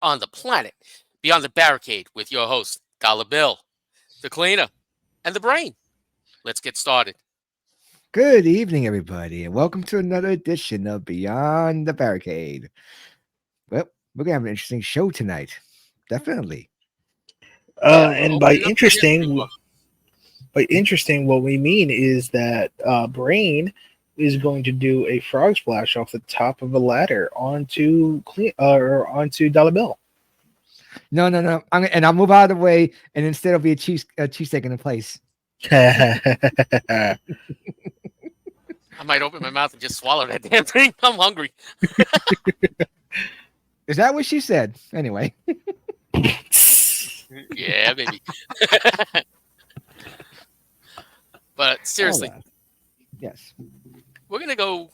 on the planet, Beyond the Barricade, with your host, Dollar Bill, the cleaner, and the brain. Let's get started. Good evening, everybody, and welcome to another edition of Beyond the Barricade. Well, we're gonna have an interesting show tonight. Definitely. Yeah, we're And opening up the history book. by interesting, what we mean is that Brain is going to do a frog splash off the top of a ladder onto Dollar Bill. No. And I'll move out of the way, and instead it'll be a cheesesteak in the place. I might open my mouth and just swallow that damn thing. I'm hungry. Is that what she said? Anyway, Yeah, maybe. But seriously, all right. Yes. we're going to go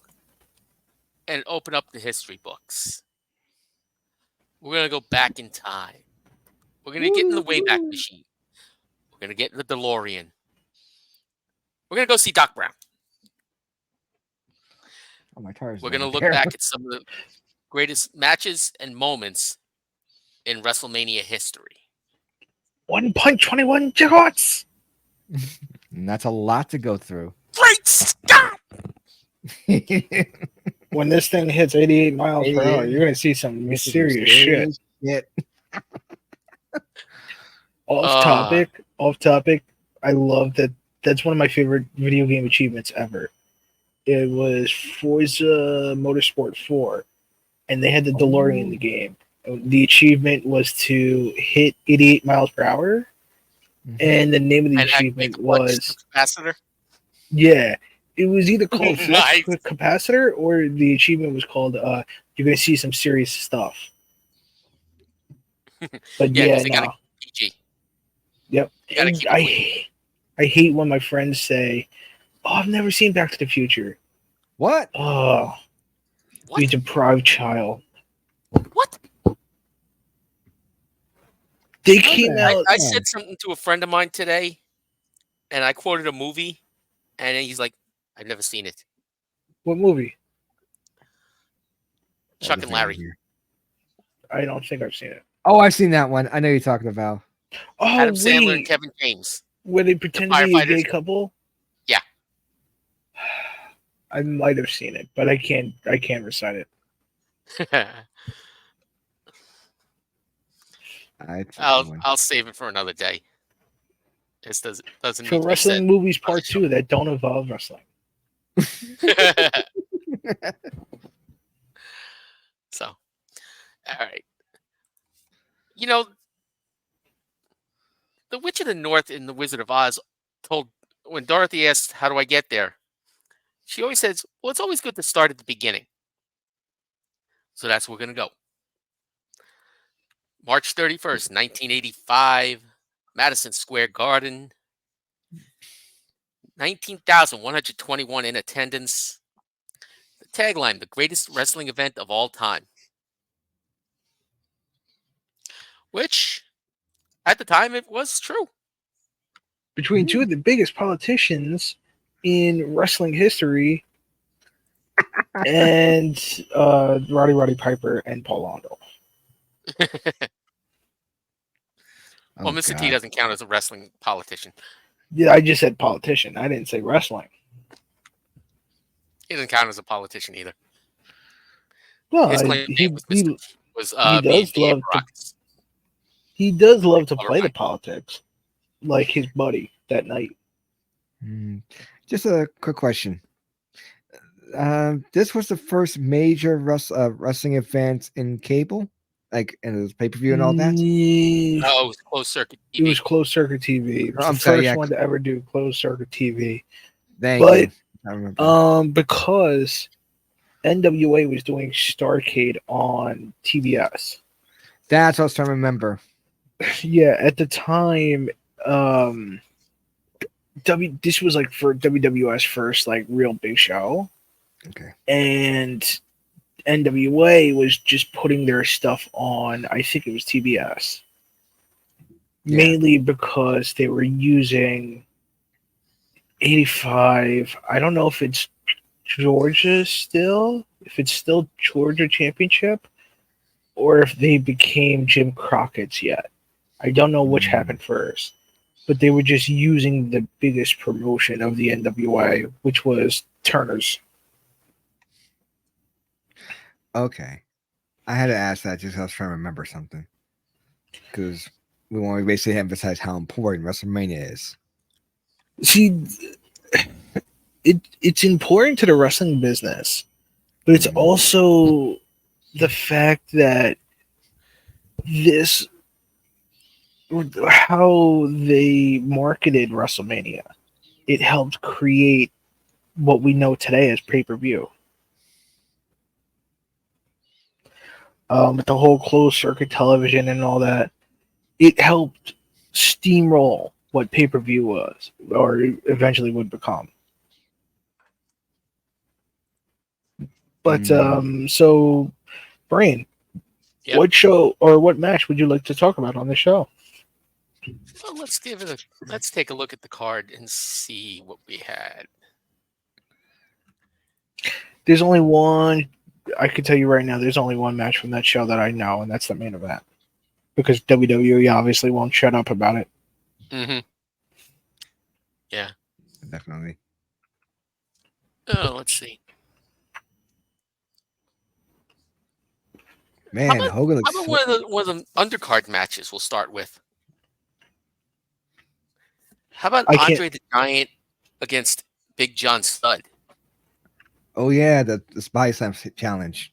and open up the history books. We're going to go back in time. We're going to get in the Wayback Woo. Machine. We're going to get in the DeLorean. We're going to go see Doc Brown. Oh, my tires. We're going to look back at some of the greatest matches and moments in WrestleMania history. 1.21 gigawatts. And that's a lot to go through. Great Scott! When this thing hits 88 miles per hour, you're going to see some mysterious shit. Off topic. I love that. That's one of my favorite video game achievements ever. It was Forza Motorsport 4, and they had the DeLorean in the game. The achievement was to hit 88 miles per hour, and the name of the achievement was capacitor. Yeah, it was either called Nice. Flux Capacitor, or the achievement was called "You're going to see some serious stuff." But Yeah, yeah, 'cause they got no. a PG. Yep. You gotta And keep it clean. I hate when my friends say, "Oh, I've never seen Back to the Future." What? Oh, What? you deprived child. What? They came out. I said something to a friend of mine today, and I quoted a movie, and he's like, "I've never seen it." What movie? Chuck and Larry. I don't think I've seen it. Oh, I've seen that one. I know you're talking about. Oh, Adam Sandler and wait. Kevin James. Where they pretend to be a gay firefighters. couple? Yeah. I might have seen it, but I can't recite it. I'll save it for another day. This doesn't For need to be wrestling said. movies part 2 that don't involve wrestling. So, all right. You know, the Witch of the North in The Wizard of Oz told, when Dorothy asked, "How do I get there?" she always says, "Well, it's always good to start at the beginning." So that's where we're going to go. March 31st, 1985, Madison Square Garden. 19,121 in attendance. The tagline, the greatest wrestling event of all time. Which, at the time, it was true. Between two of the biggest politicians in wrestling history, and Roddy Piper and Paul Londo. Well, Mr. T doesn't count as a wrestling politician. Yeah, I just said politician. I didn't say wrestling. He doesn't count as a politician either. Well, His claim he was Mr. was he does love to All play the right. politics, like his buddy that night. Just a quick question. This was the first major wrestling event in cable, like in the pay-per-view and all that. No, it was closed circuit TV. It was closed circuit TV. It was the first one to ever do closed circuit TV. Thank you. I remember. Because NWA was doing Starrcade on TBS. That's what I was trying to remember. Yeah, at the time, this was like for WWS first, like real big show. Okay. And NWA was just putting their stuff on, I think it was TBS. Yeah. Mainly because they were using 85. I don't know if it's Georgia still, if it's still Georgia Championship, or if they became Jim Crockett's yet. I don't know which happened first, but they were just using the biggest promotion of the NWA, which was Turner's. Okay. I had to ask that just 'cause I was trying to remember something. Because we want to basically emphasize how important WrestleMania is. See, it's important to the wrestling business, but it's also the fact that this how they marketed WrestleMania. It helped create what we know today as pay-per-view. With the whole closed circuit television and all that, it helped steamroll what pay-per-view was, or eventually would become. But so, Brain, Yep. what show or what match would you like to talk about on the show? Well, let's take a look at the card and see what we had. There's only one. I can tell you right now, there's only one match from that show that I know, and that's the main event. Because WWE obviously won't shut up about it. Mm-hmm. Yeah. Definitely. Oh, let's see. Man, about- Hogan How looks. about one of the undercard matches we'll start with? How about I can't- Andre the Giant against Big John Studd? Oh yeah, the Spy Slam challenge.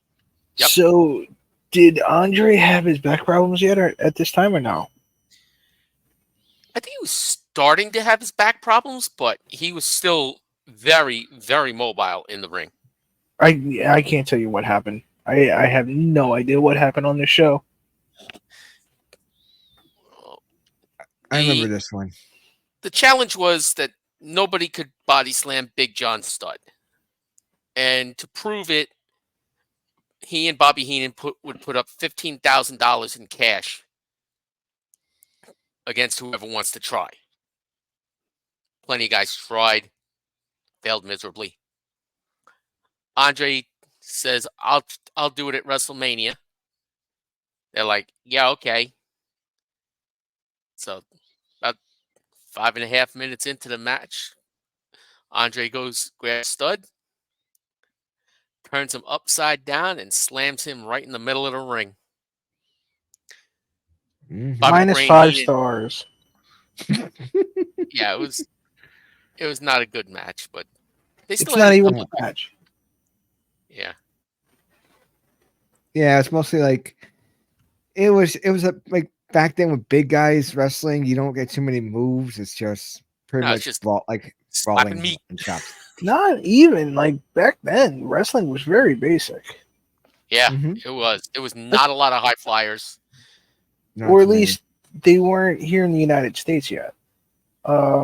Yep. So, did Andre have his back problems yet, or at this time, or no? I think he was starting to have his back problems, but he was still very, very mobile in the ring. I can't tell you what happened. I have no idea what happened on this show. I remember this one. The challenge was that nobody could body slam Big John Studd. And to prove it, he and Bobby Heenan would put up $15,000 in cash against whoever wants to try. Plenty of guys tried, failed miserably. Andre says, I'll do it at WrestleMania. They're like, yeah, okay. So about 5.5 minutes into the match, Andre grabs Studd, turns him upside down, and slams him right in the middle of the ring. Mhm. Bobby Minus Brain 5 Heenan- stars. Yeah, it was not a good match, but they still It's had not a even couple- a match. Yeah. Yeah, it's mostly like it was like back then with big guys wrestling, you don't get too many moves. It's just pretty No, much it's just like slapping brawling meat. and chops. Not even like back then. Wrestling was very basic, Yeah, Mhm. it was. It was not a lot of high flyers. Not or at too many. least they weren't here in the United States yet. Yeah.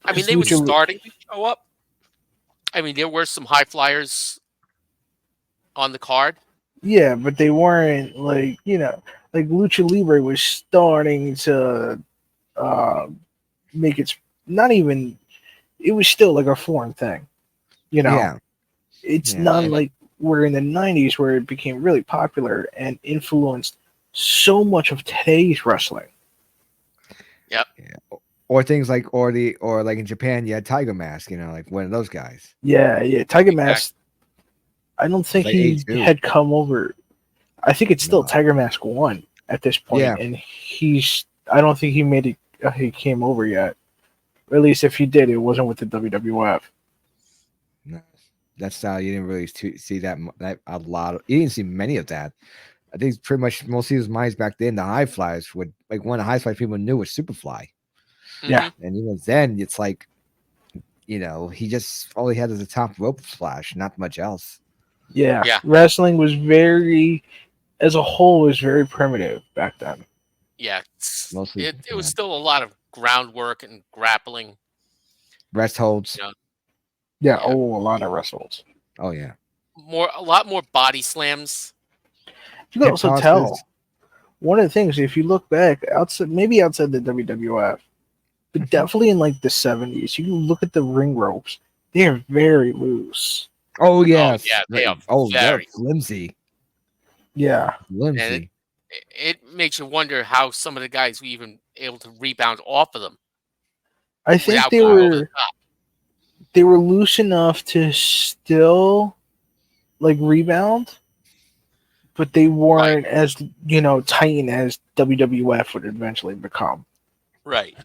I mean, they were Lucha- starting to show up. I mean, there were some high flyers on the card. Yeah, but they weren't like like Lucha Libre was starting to make its not even. It was still like a foreign thing, Yeah, It's Yeah. not like we're in the '90s where it became really popular and influenced so much of today's wrestling. or things like or like in Japan, you had Tiger Mask. Like one of those guys. Yeah, Tiger Mask. I don't think like he A2. had come over. I think it's still No. Tiger Mask 1 at this point, Yeah. and I don't think he made it. He came over yet. Or at least if he did, it wasn't with the WWF. No, that's you didn't really see that a lot. You didn't see many of that. I think pretty much most of his minds back then, the high flyers would like one of the high flyers people knew was Superfly. Yeah. And even then, it's like, he just all he had is a top rope splash, not much else. Yeah. Yeah. Wrestling was as a whole, was very primitive back then. Yeah. Mostly, It was still a lot of groundwork and grappling. rest holds. Yeah. Yeah, a lot of wrestles. Oh yeah, A lot more body slams. You can Hip also tosses. tell one of the things, if you look back outside the WWF, but definitely in like the '70s, you can look at the ring ropes. They are very loose. Oh yes. yeah, they are they're very- flimsy. Yeah. Flimsy. It makes you wonder how some of the guys were even able to rebound off of them I think without going over the top. they were loose enough to still like rebound, but they Right, weren't as tight as WWF would eventually become. right.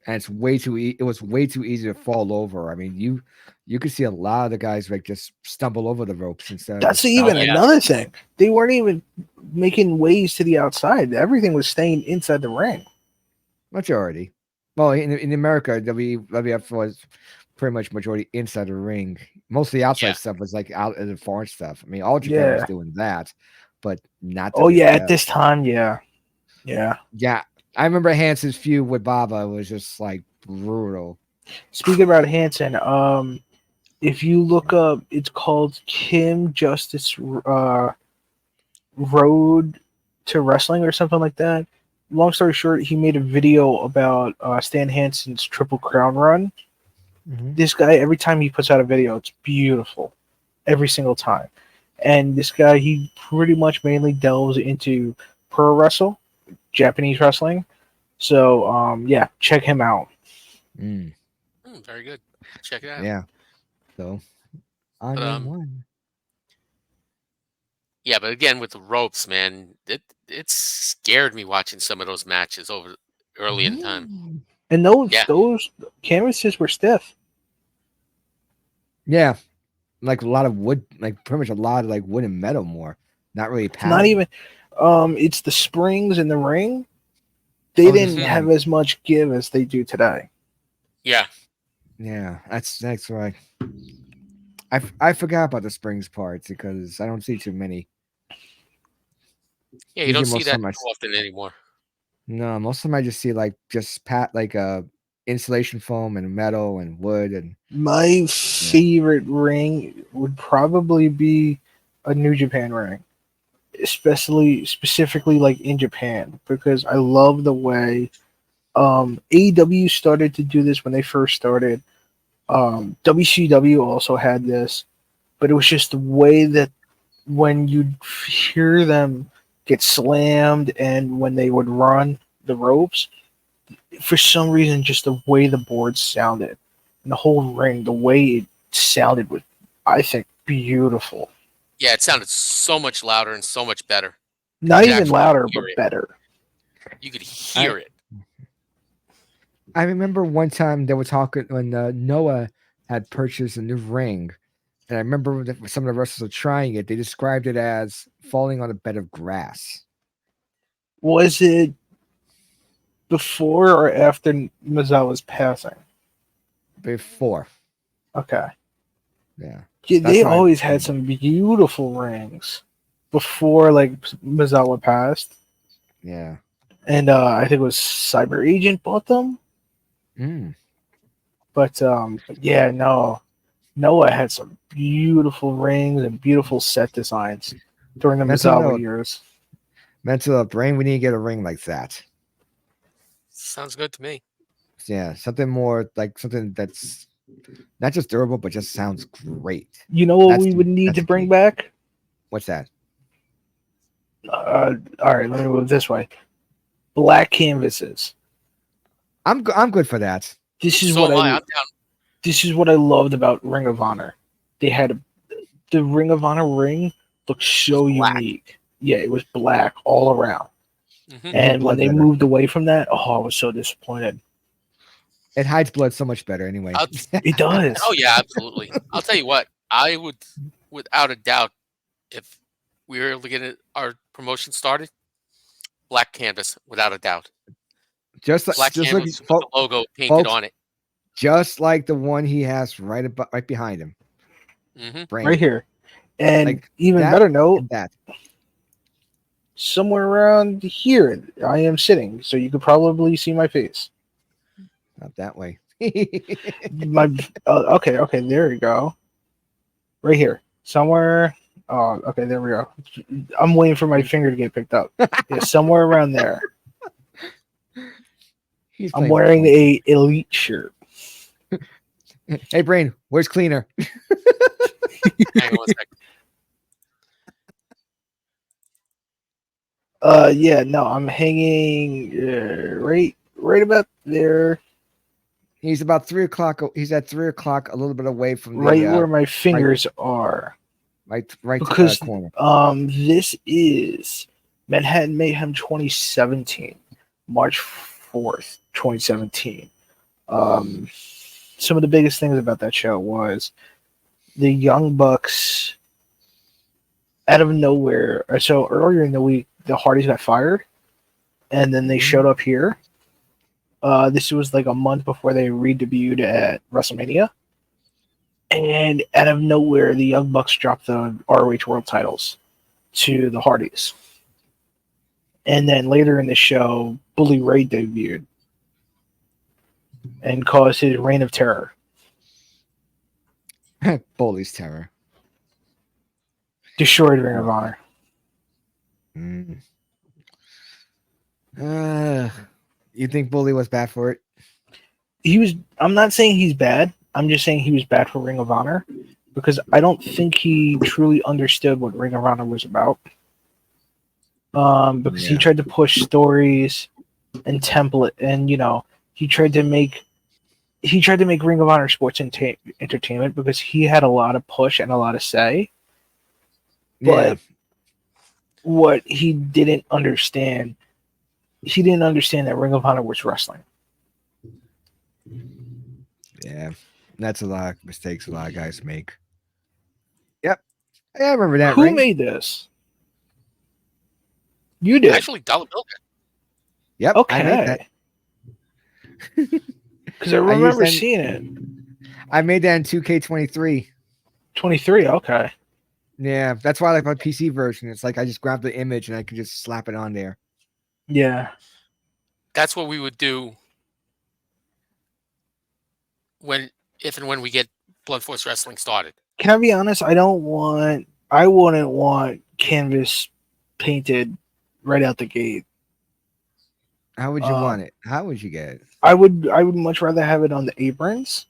And it's way too. It was way too easy to fall over. I mean, you could see a lot of the guys like just stumble over the ropes instead of That's just even Oh, stopping. yeah. another thing. They weren't even making ways to the outside. Everything was staying inside the ring. Majority. Well, in America, WWF was pretty much majority inside the ring. Most of the outside Yeah. stuff was like out in the foreign stuff. I mean, all Japan was Yeah. doing that, but not Oh yeah, at WWF. this time, yeah. Yeah. Yeah, I remember Hanson's feud with Baba was just like brutal. Speaking about Hanson, if you look up, it's called Kim Justice Road to Wrestling or something like that. Long story short, he made a video about Stan Hansen's Triple Crown run. This guy, every time he puts out a video, it's beautiful. Every single time. And this guy, he pretty much mainly delves into pro wrestle, Japanese wrestling. So, yeah, check him out. Mm, Very good. Check it out. yeah. So on But, your one. yeah, but again with the ropes, man, it scared me watching some of those matches over early in time. And those Yeah. those canvases were stiff. Yeah, like a lot of wood, like pretty much a lot of like wood and metal more. Not really It's not padding. even. It's the springs in the ring. They Oh, the didn't have as much give as they do today. Yeah. Yeah, that's right. I forgot about the springs parts because I don't see too many. Yeah, you Usually don't see most of that them too often anymore. no, most of them I just see like just like insulation foam and metal and wood and My favorite ring would probably be a New Japan ring, especially specifically like in Japan, because I love the way AEW started to do this when they first started. WCW also had this, but it was just the way that when you'd hear them get slammed and when they would run the ropes, for some reason, just the way the board sounded and the whole ring, the way it sounded was, I think, beautiful. Yeah, it sounded so much louder and so much better. Not could even actually louder, hear but it. better. You could hear it. I remember one time they were talking when Noah had purchased a new ring, and I remember that some of the wrestlers were trying it. They described it as falling on a bed of grass. Was it before or after Mizawa's passing? Before, Okay. yeah, Yeah, that's they what I always had remember. some beautiful rings before like Mizawa passed. Yeah. And I think it was Cyber Agent bought them. Mm. But yeah, no. Noah had some beautiful rings and beautiful set designs during the Mental Mizawa note, years. mental brain. We need to get a ring like that. Sounds good to me. Yeah, something more like something that's not just durable, but just sounds great. You know what That's we the, would need that's to the bring key. back? What's that? All right, let me move this way. Black canvases. I'm good for that. This is So what am I. I I'm down. this is what I loved about Ring of Honor. They had the Ring of Honor ring looked so black. unique. Yeah, it was black all around. Hmm And when Blood they better. moved away from that, oh, I was so disappointed. It hides blood so much better anyway. It does. Oh yeah, absolutely. I'll tell you what. I would, without a doubt, if we were able to get our promotion started, black canvas, without a doubt. just Black look, canvas with the logo painted folks, on it. just like the one he has right behind him. Hmm Brain. Right here. And Like even that better note, and that. somewhere around here I am sitting, so you could probably see my face. Not that way. My okay, there you go. Right here, somewhere. Oh, okay, there we go. I'm waiting for my finger to get picked up. Yeah, somewhere around there. He's I'm playing with wearing points. a elite shirt. Hey, Brain, where's cleaner? Hang on one second. Yeah, no, I'm hanging right about there, He's about 3 o'clock. He's at 3 o'clock, a little bit away from the right where my right, fingers are. right Because corner. this is Manhattan Mayhem 2017, March 4th, 2017. Um, some of the biggest things about that show was the Young Bucks out of nowhere. So earlier in the week, the Hardys got fired, and then they showed up here. This was like a month before they re-debuted at WrestleMania, and out of nowhere, the Young Bucks dropped the ROH World Titles to the Hardys. And then later in the show, Bully Ray debuted and caused his reign of terror. Bully's terror. Destroyed Ring of Honor. Mm. You think Bully was bad for it? He was. I'm not saying he's bad. I'm just saying he was bad for Ring of Honor because I don't think he truly understood what Ring of Honor was about. Because he Yeah. tried to push stories and template, and he tried to make Ring of Honor sports entertainment because he had a lot of push and a lot of say. Yeah. But what he didn't understand that Ring of Honor was wrestling. Yeah. That's a lot of mistakes a lot of guys make. Yep. Yeah, I remember that. Who Ring. made this? You did. Actually, Dollar Bill did. Yep. I made that. Okay. Because I used remember that- seeing it. I made that in 2K23. 23. Okay. Yeah, that's why I like my PC version. It's like I just grab the image and I can just slap it on there. Yeah. That's what we would do if and when we get Blood Force Wrestling started. Can I be honest? I wouldn't want canvas painted right out the gate. How would you want it? How would you get it? I would much rather have it on the aprons.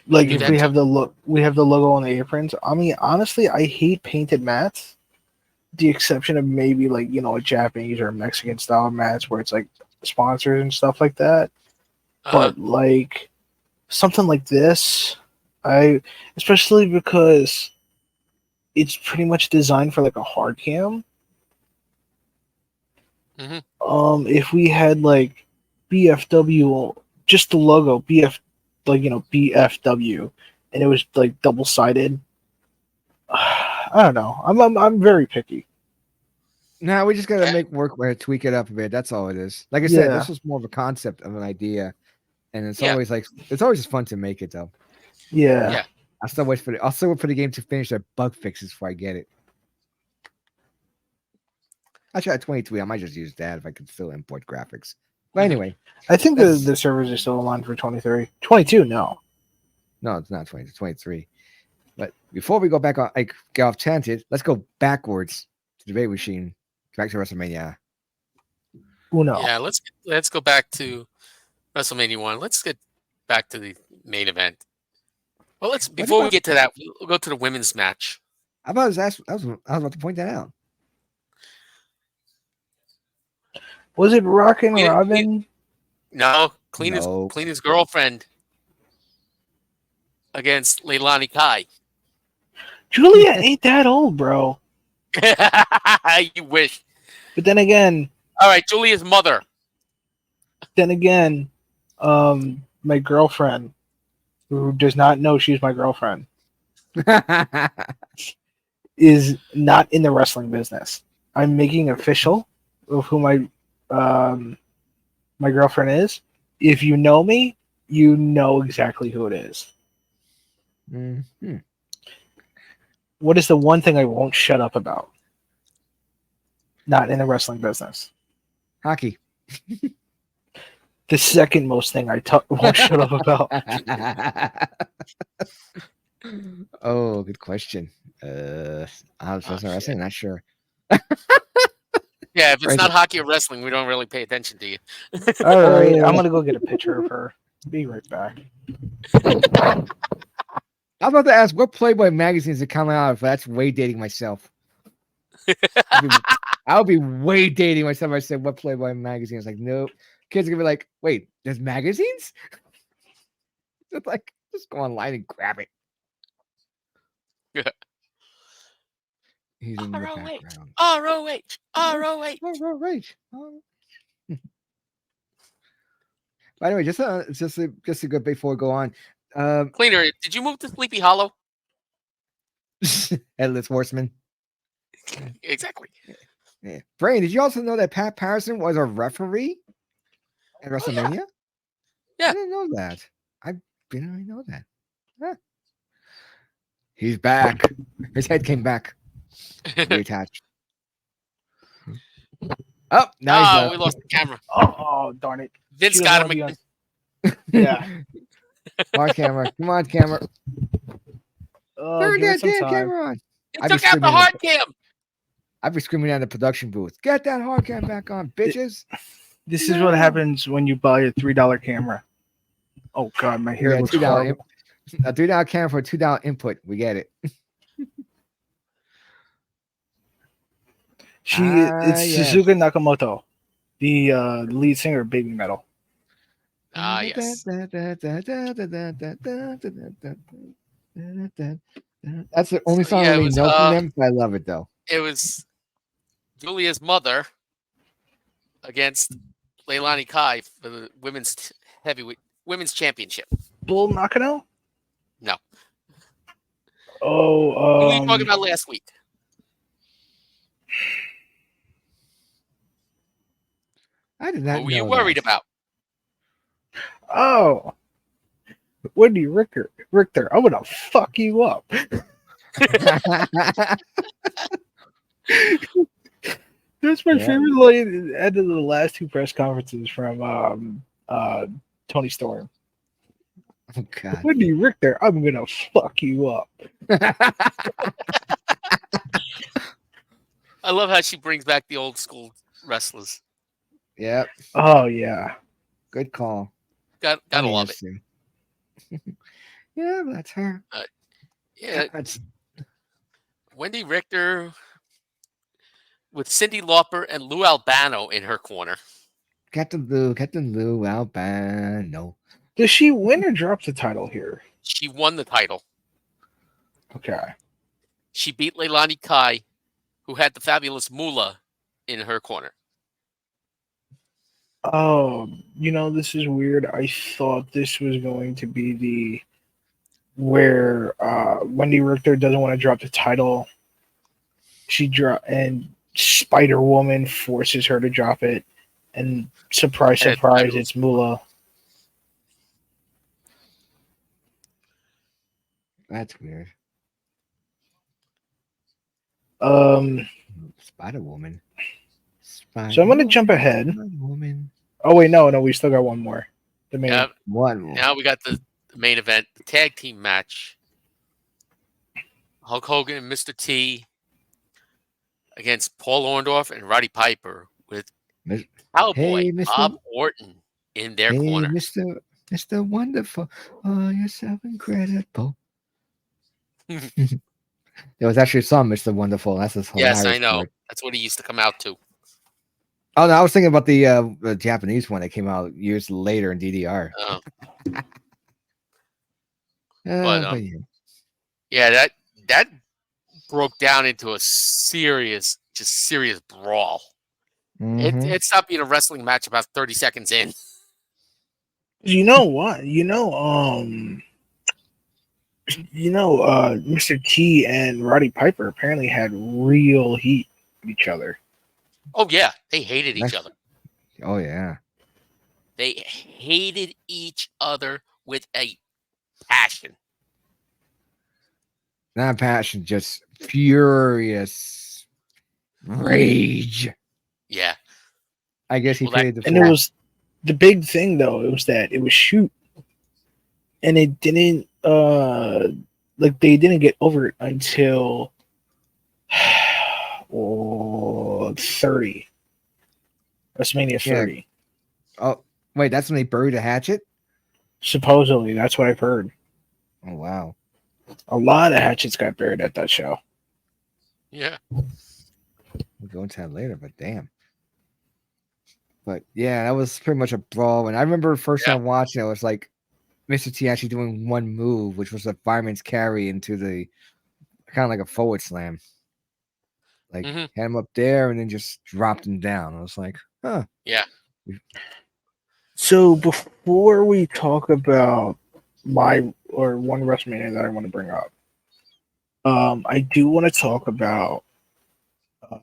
Like Do if that we too. have the logo on the aprons. I mean, honestly, I hate painted mats. The exception of maybe like a Japanese or Mexican style mats where it's like sponsors and stuff like that. But like something like this, especially because it's pretty much designed for like a hard cam. If we had like BFW, just the logo BFW, and it was like double sided. I don't know. I'm very picky. No, we just gotta make work where tweak it up a bit. That's all it is. Like I said, this was more of a concept of an idea, and it's always just fun to make it though. Yeah. I'll still wait for the game to finish their bug fixes before I get it. I tried 23. I might just use that if I can still import graphics. But anyway, I think the servers are still aligned for 23. 22, no. No, it's not 20. It's 23. But before we go back on, like, get off tangent, let's go backwards to the debate machine, back to WrestleMania. Uno. Yeah, let's go back to WrestleMania 1. Let's get back to the main event. Well, before we get to that, we'll go to the women's match. I was about to point that out. Was it Rockin' Robin? No, Cleana's girlfriend against Leilani Kai. Julia ain't that old, bro. You wish. But then again, all right, Julia's mother. Then again, my girlfriend, who does not know she's my girlfriend, is not in the wrestling business. I'm making official of who my girlfriend is. If you know me, you know exactly who it is. Mm-hmm. What is the one thing I won't shut up about? Not in the wrestling business. Hockey. The second most thing I won't shut up about. Oh, good question. I was wrestling. Not sure. Yeah, if it's not hockey or wrestling, we don't really pay attention to you. All right, I'm gonna go get a picture of her. Be right back. I was about to ask what Playboy magazine is it coming out of? That's way dating myself. I would be way dating myself. I said, "What Playboy magazine?" I was like, "Nope." Kids are gonna be like, "Wait, there's magazines?" It's like, just go online and grab it. He's in the ROH, background. ROH, ROH. Oh, right. Oh. By the way, just a good before we go on. Cleaner, did you move to Sleepy Hollow? Headless Horseman. Exactly. Yeah. Brain, did you also know that Pat Patterson was a referee at WrestleMania? Yeah. I didn't know that. I didn't really know that. Huh. He's back. His head came back. Reattached. Oh, now he's left. We lost the camera. Oh, darn it. Vince She got doesn't him wanna again. Yeah. Hard camera. Come on, camera. Turn Give it that some damn time. camera on. He I'd be took out the screaming hard cam. I'd be screaming at the production booth. Get that hard cam back on, bitches. This is what No. happens when you buy a $3 camera. Oh god, my hair Yeah, looks $2 horrible. a $3 camera for a $2 input. We get it. It's yes. Suzuka Nakamoto, the lead singer of Baby Metal. Yes. That's the only So, song yeah, I it really was, know from them, but I love it though. It was Julia's mother against Leilani Kai for the women's heavyweight women's championship. Bull Nakano? No. Oh, Who were you talking about last week? I did not What were know you worried that. about? Oh, Wendy Richter, I'm gonna fuck you up. That's my favorite line at the last two press conferences from Tony Storm. Oh god. Wendy Richter, I'm gonna fuck you up. I love how she brings back the old school wrestlers. Yep. Oh yeah. Good call. Gotta Funny love as it. to. Yeah, that's her. Yeah, That's Wendy Richter with Cyndi Lauper and Lou Albano in her corner. Captain Lou Albano. Does she win or drop the title here? She won the title. Okay. She beat Leilani Kai, who had the fabulous Moolah in her corner. Oh, this is weird. I thought this was going to be the where Wendy Richter doesn't want to drop the title. And Spider Woman forces her to drop it, and surprise, it's Moolah. That's weird. Spider Woman. So I'm gonna jump ahead. Woman. Oh wait, no, we still got one more. The main. Yeah, One more. now we got the main event, the tag team match. Hulk Hogan and Mr. T against Paul Orndorff and Roddy Piper with Cowboy Bob Orton in their corner. Mr. Wonderful. Oh, you're so incredible. There was actually a song, Mr. Wonderful. That's his hilarious. Yes, I know. Part. That's what he used to come out to. Oh no, I was thinking about the Japanese one that came out years later in DDR. But yeah, that broke down into a serious brawl. Mm-hmm. It stopped being a wrestling match about 30 seconds in. You know what? Mr. T and Roddy Piper apparently had real heat with each other. Oh yeah, they hated each other. Oh yeah, they hated each other with a passion. Not passion, just furious rage. Yeah, I guess he paid the. And it was the big thing though. It was that it was shoot, and it didn't they didn't get over it until 30. WrestleMania 30. Yeah. Oh wait, that's when they buried a hatchet? Supposedly, that's what I've heard. Oh wow. A lot of hatchets got buried at that show. Yeah. We'll go into that later, but damn. But yeah, that was pretty much a brawl. And I remember the first Yeah. time watching it, was like Mr. T actually doing one move, which was a fireman's carry into the kind of like a forward slam. Like Mhm. had him up there and then just dropped him down. I was like, huh. Yeah. So before we talk about one WrestleMania that I want to bring up, I do want to talk about uh,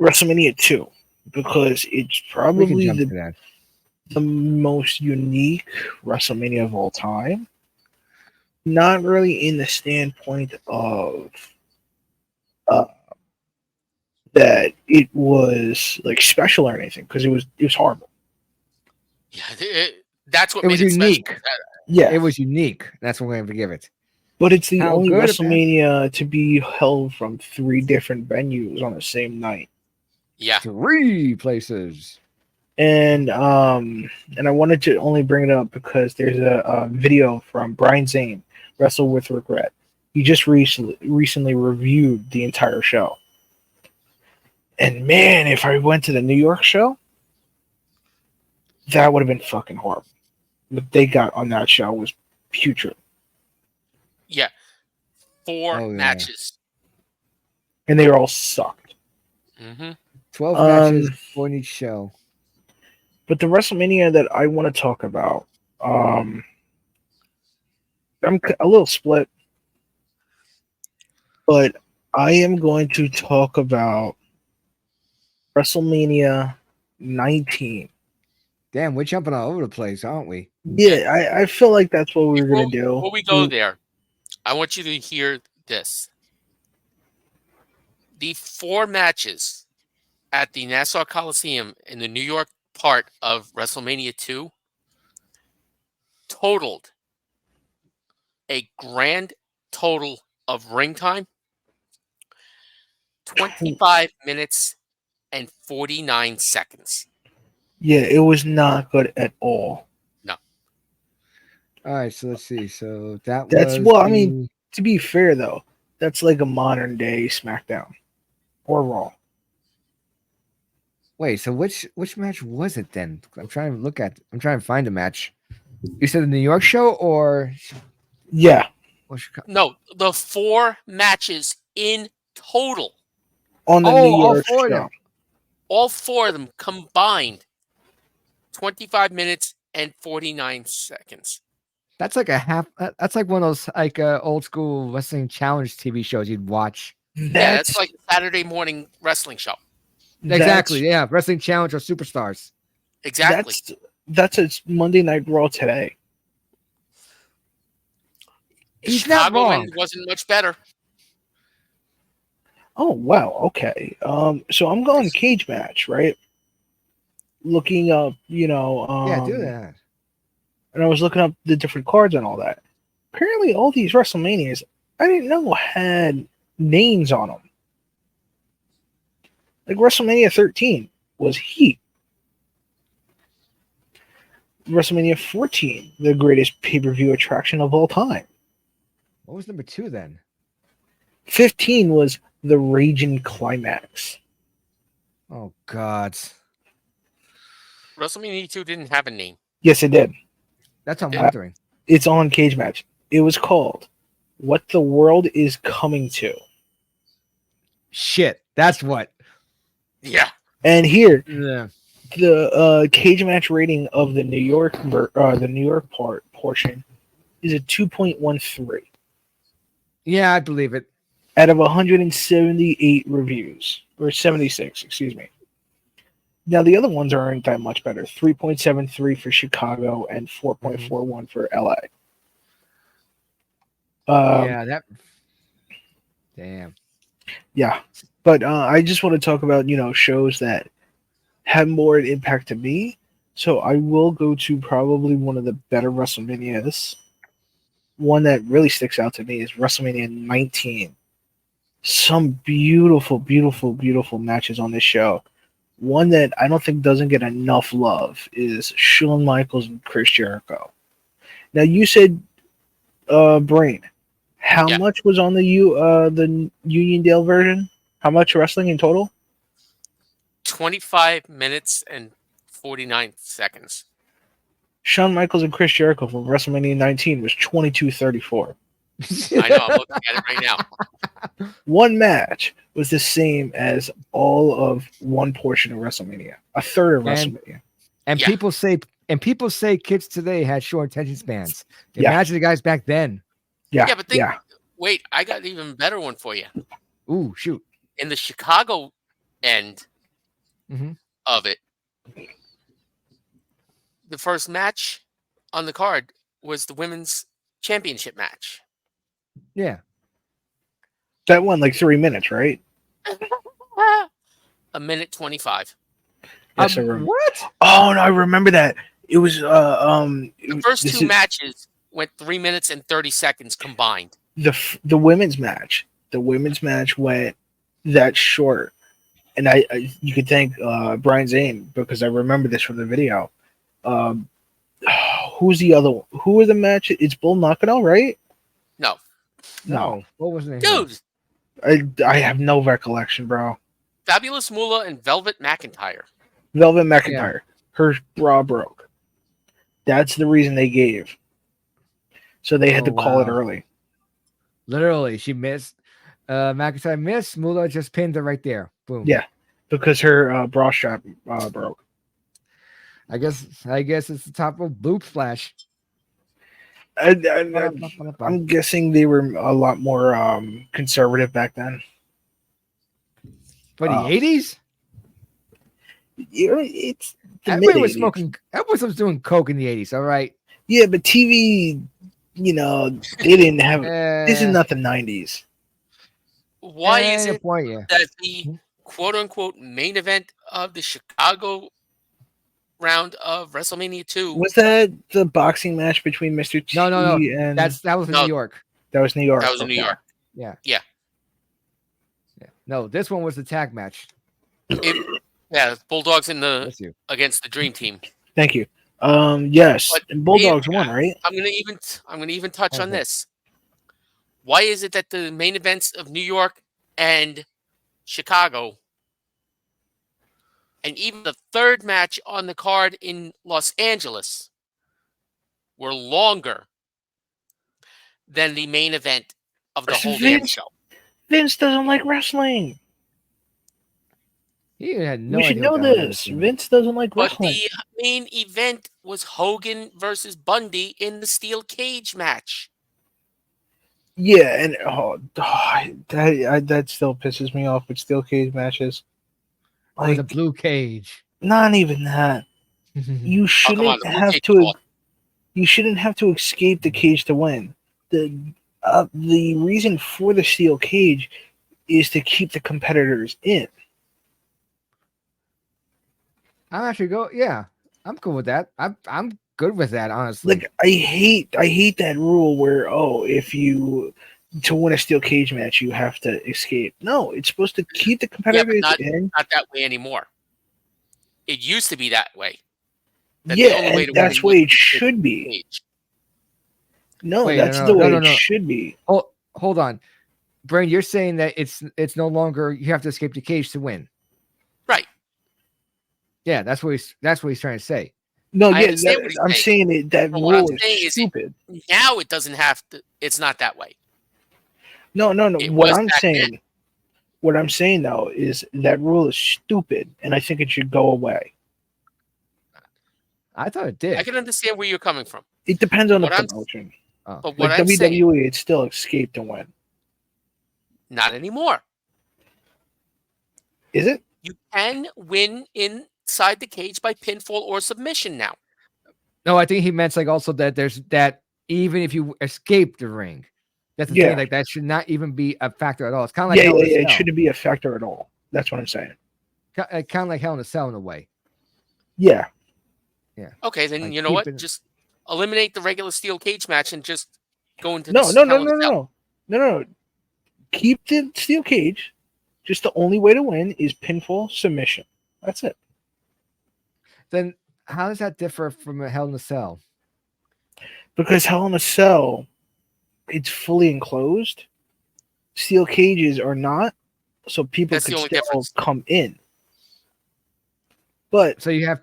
WrestleMania 2 because it's We can probably jump to that. the most unique WrestleMania of all time. Not really in the standpoint of uh, that it was like special or anything, because it was horrible. Yeah. That's what It made was it special. unique. Yeah, It was unique. That's what we're going to forgive it. but it's the How only good, man. WrestleMania to be held from 3 different venues on the same night. Yeah. 3 places. And I wanted to only bring it up because there's a video from Brian Zane, Wrestle with Regret. He just recently reviewed the entire show. And man, if I went to the New York show, that would have been fucking horrible. What they got on that show was putrid. Yeah. 4 Oh, yeah. matches. And they all sucked. Mm-hmm. 12 matches for each show. But the WrestleMania that I want to talk about, I'm a little split, but I am going to talk about WrestleMania 19. Damn, we're jumping all over the place, aren't we? Yeah, I feel like that's what we were going to do. Before we go there, I want you to hear this. The 4 matches at the Nassau Coliseum in the New York part of WrestleMania 2 totaled a grand total of ring time 25 minutes and 49 seconds. Yeah, it was not good at all. No. All right, so let's see. So that That's was well, I mean, to be fair though, that's like a modern day SmackDown or Raw. wait. So which match was it then? I'm trying to find a match. You said the New York show or Yeah, Chicago? No, the 4 matches in total. on the New all York 4 of show. them. All 4 of them combined 25 minutes and 49 seconds. That's like a half. That's like one of those like old school wrestling challenge TV shows you'd watch. Yeah, that's like a Saturday morning wrestling show. Exactly. Yeah, wrestling challenge or superstars. Exactly. That's a Monday Night Raw today. He's not Chicago wrong. wasn't much better. Oh wow, okay. So I'm going cage match, right? Looking up, Yeah, do that. and I was looking up the different cards and all that. Apparently, all these WrestleManias I didn't know had names on them. Like WrestleMania 13 was Heat. WrestleMania 14, the greatest pay-per-view attraction of all time. What was number 2 then? 15 was the Raging Climax. Oh God, WrestleMania 2 didn't have a name. Yes, it did. that's what I'm Yeah. wondering. It's on Cage Match. It was called What the World is Coming to. Shit, that's what. Yeah. And here, Yeah. the Cage Match rating of the New York portion is a 2.13 Yeah, I believe it. out of 178 reviews, or 76, excuse me. Now the other ones aren't that much better. 3.73 for Chicago and 4.41 for LA. Yeah, that. Damn. Yeah, but I just want to talk about shows that have more impact to me. So I will go to probably one of the better WrestleManias. One that really sticks out to me is WrestleMania 19. Some beautiful, beautiful, beautiful matches on this show. One that I don't think doesn't get enough love is Shawn Michaels and Chris Jericho. Now you said, Brain, how Yeah. much was on the Uniondale version? How much wrestling in total? 25 minutes and 49 seconds. Shawn Michaels and Chris Jericho from WrestleMania 19 was 22:34. I know. I'm looking at it right now. One match was the same as all of one portion of WrestleMania, a third of And- WrestleMania. And Yeah. people say kids today had short attention spans. Yeah. Imagine the guys back then. Yeah, Yeah, but wait, I got an even better one for you. Ooh, shoot. In the Chicago end Mhm. of it, the first match on the card was the women's championship match. Yeah. That won like 3 minutes, right? A minute 25. Yes, I remember. What? Oh no, I remember that. It was The first this two is- matches went 3 minutes and 30 seconds combined. the women's match. The women's match went that short, and I you could thank Brian Zane because I remember this from the video. Who's the other one? Who were the match? It's Bull Nakano, right? No. No. What was the name? Dude, I have no recollection, bro. Fabulous Moolah and Velvet McIntyre. Velvet McIntyre. Her bra broke. That's the reason they gave. So they had to call it wow. early. Literally, she missed. McIntyre missed. Moolah just pinned her right there. Boom. Yeah. Because her bra strap broke. I guess it's the top of Bloop Splash. I'm guessing they were a lot more conservative back then. For the 80s? It's the Everybody was mid-80s. smoking. Everybody was doing coke in the 80s. All right. Yeah, but TV, they didn't have. This is not the 90s. Why is it Point, yeah. that the quote unquote main event of the Chicago round of WrestleMania 2 Was that the boxing match between Mr. T No. and That was in No. New York. that was New York? that was in New Okay. York? Yeah. No, this one was the tag match. Yeah, Bulldogs in the Bless you. against the Dream Team. Thank you. Yes, But and Bulldogs won, right? I'm gonna even touch on Okay. this. Why is it that the main events of New York and Chicago, and even the third match on the card in Los Angeles, were longer than the main event of the Because whole damn Vince- show? Vince doesn't like wrestling. He had no We should idea know what the hell he was this. doing. Vince doesn't like But wrestling. the main event was Hogan versus Bundy in the steel cage match. Yeah, and that still pisses me off with steel cage matches. Or the Like, blue cage. not even that. You Oh, come on, shouldn't the Blue have Cage to. was You shouldn't have to escape the cage to win. The reason for the steel cage is to keep the competitors in. I'm actually yeah. I'm cool with that. I'm good with that, honestly. Like I hate that rule where if you to win a steel cage match you have to escape. No, it's supposed to keep the competitors in. not that way anymore. It used to be that way. That the Yeah, only way to and that's win the way was it to should be. cage. No, Wait, that's no, the way no, it no. should be. Oh, hold on, Brain. You're saying that it's no longer you have to escape the cage to win. Right. Yeah, that's what he's trying to say. No, I yeah, understand what he's I'm saying. saying that But what I'm rule saying is is stupid. Now it doesn't have to. It's not that way. No. It What was I'm back then. saying, what I'm saying though, is that rule is stupid, and I think it should go away. I thought it did. I can understand where you're coming from. It depends on the What I'm- promotion. But what Like I'm saying, WWE, it's still escape to win. not anymore. Is it? You can win inside the cage by pinfall or submission now. No, I think he meant like also that there's that even if you escape the ring, that's the Yeah. thing. Like that should not even be a factor at all. It's kind of like Yeah, Hell in a it Cell. shouldn't be a factor at all. That's what I'm saying. Kind of like Hell in a Cell in a way. Yeah. Okay, then Like you know what? keeping- Just eliminate the regular steel cage match and just go into No. this Hell in a Cell. No. Keep the steel cage. Just the only way to win is pinfall submission. That's it. Then how does that differ from a Hell in a Cell? Because Hell in a Cell, it's fully enclosed. Steel cages are not. so people That's the could only still difference. come in. But So you have.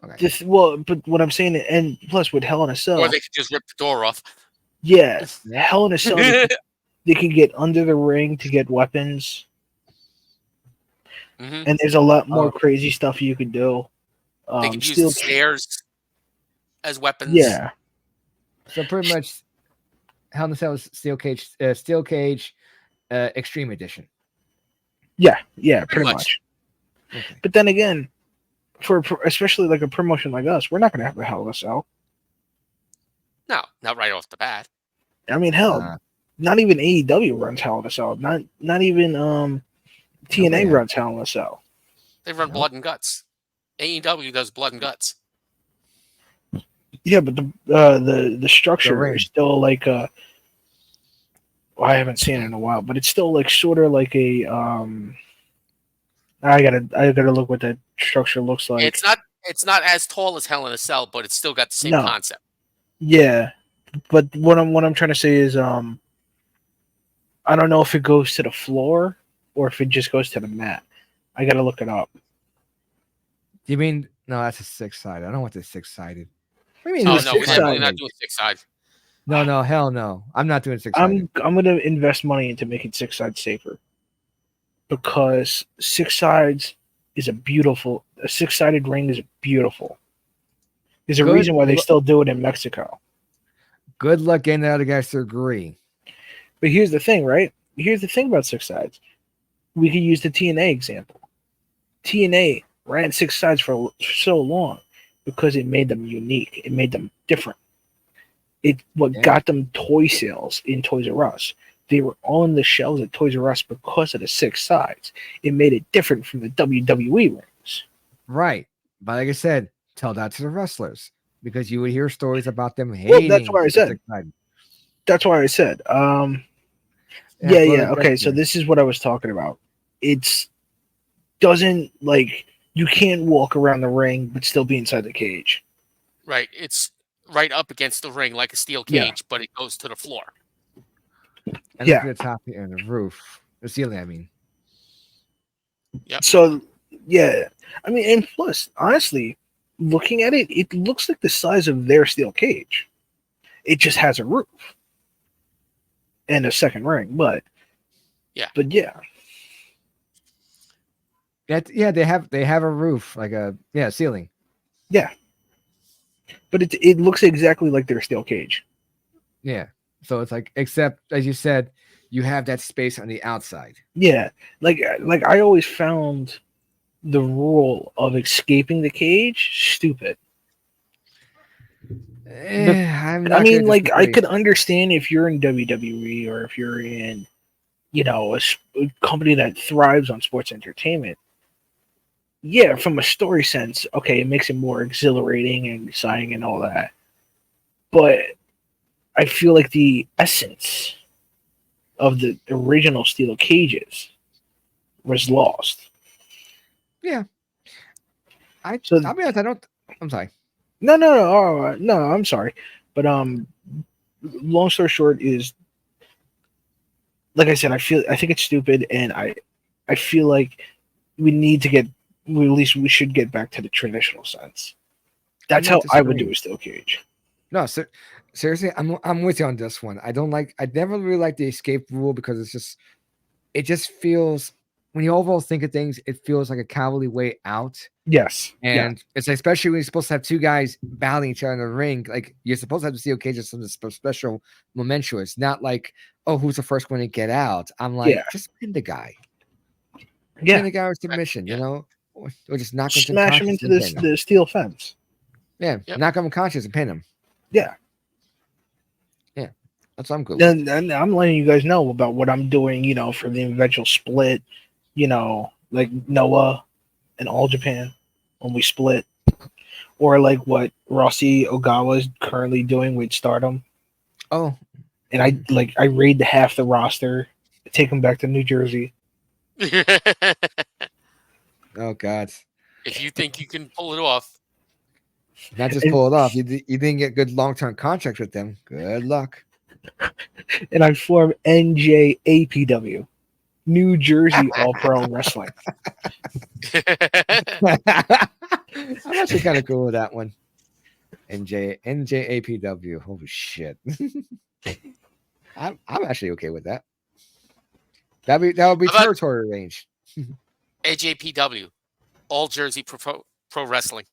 Okay. but what I'm saying, and plus with Hell in a Or Cell, they could just rip the door off. yeah, Yeah. Hell in a Cell, they can get under the ring to get weapons, Hmm. and there's a lot more Oh. crazy stuff you could do. They could use Steel, the stairs as weapons. yeah, So pretty much, Hell in a Cell is Steel Cage, Extreme Edition. yeah, Pretty pretty much. much. Okay. But then again, for especially like a promotion like us, we're not gonna have a Hell in a Cell. No, not right off the bat. I mean, hell, not even AEW runs Hell in a Cell. Not even TNA yeah. runs Hell in a Cell. They run Nope. blood and guts. AEW does blood and guts. Yeah, but the structure ring. is still like a. Well, I haven't seen it in a while, but it's still like sort of like a. I gotta look what that structure looks like. It's not as tall as Hell in a Cell, but it's still got the same No. concept. Yeah, but what I'm trying to say is I don't know if it goes to the floor or if it just goes to the mat. I gotta look it up. You mean no? That's a 6-sided. I don't want the 6-sided. What do you mean? Oh It's no, we're definitely not six-sided. doing 6-side. No, hell no. I'm not doing 6-sided. I'm gonna invest money into making 6 sides safer because 6 sides is a 6-sided ring is beautiful. There's a Good reason why they lu- still do it in Mexico. Good luck getting the other guys to agree. But here's the thing, right? Here's the thing about 6 sides. We could use the TNA example. TNA ran 6 sides for so long because it made them unique. It made them different. What got them toy sales in Toys R Us. They were on the shelves at Toys R Us because of the 6 sides. It made it different from the WWE rings. Right. But like I said, tell that to the wrestlers because you would hear stories about them hating. Well, that's what I the said. 6-sided. That's why I said. Yeah. Okay, so this is what I was talking about. It's doesn't like you can't walk around the ring but still be inside the cage. Right. It's right up against the ring like a steel Yeah. cage, but it goes to the floor. And Yeah. look at the top here and the roof, the ceiling. I mean, Yep. So yeah, I mean, and plus, honestly, looking at it, it looks like the size of their steel cage. It just has a roof and a second ring, but Yeah. they have a roof like a ceiling. but it looks exactly like their steel cage. Yeah. So it's like, except as you said, you have that space on the outside. Yeah, like I always found the rule of escaping the cage stupid. I'm not I mean, gonna like I disagree. could understand if you're in WWE or if you're in, a company that thrives on sports entertainment. Yeah, from a story sense, okay, it makes it more exhilarating and exciting and all that. But I feel like the essence of the original steel cages was lost. Yeah. So I'll be honest, I'm sorry. no, I'm sorry, but long story short is, like I said, I think it's stupid, and I feel like we need to at least we should get back to the traditional sense. That's I'm how not I would do disagreeing. a steel cage. No, seriously, I'm with you on this one. I never really like the escape rule because it just feels, when you overall think of things, it feels like a cowardly way out. Yes, And it's especially when you're supposed to have two guys battling each other in the ring. Like, you're supposed to have the steel cage as something special, momentous, not like, oh, who's the first one to get out? I'm like, Yeah. just pin the guy. Yeah, Pin the guy with submission, Yeah. or just knock him smash him unconscious into and pin him. the steel fence. Yeah, Yep. knock him unconscious and pin him. Yeah. That's what I'm good with. Then I'm letting you guys know about what I'm doing, for the eventual split, like Noah and All Japan when we split, or like what Rossi Ogawa is currently doing with Stardom. Oh, And I raid the half the roster, take them back to New Jersey. oh God. If you think you can pull it off, Not just pull it off. You didn't get good long-term contracts with them. Good luck. And I form NJAPW. New Jersey All Pro Wrestling. I'm actually kind of cool with that one. NJAPW. Holy shit. I'm actually okay with that. That would be How about territory range. AJPW, All Jersey Pro Wrestling?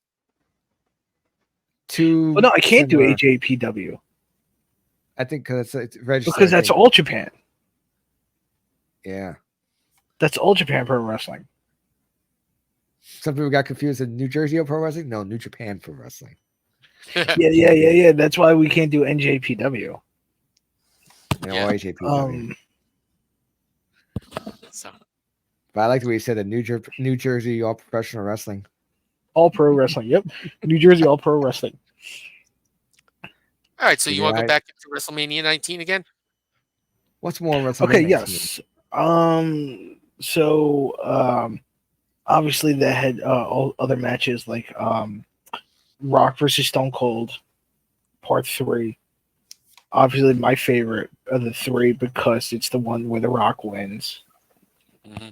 Two. But no, I can't do similar- AJPW I think because it's registered. because I that's think. All Japan. Yeah. That's All Japan Pro Wrestling. Some people got confused in New Jersey Pro Wrestling. No, New Japan Pro Wrestling. Yeah. That's why we can't do NJPW. And Yeah. all AJPW. So But I like the way you said that New Jersey All Professional Wrestling. All Pro Wrestling. Yep. New Jersey All Pro Wrestling. all right, so you want to Yeah, go back into WrestleMania 19 again? What's more WrestleMania? Okay, 19? yes. Obviously they had all other matches like Rock versus Stone Cold, Part 3. Obviously my favorite of the three because it's the one where The Rock wins. Mm-hmm.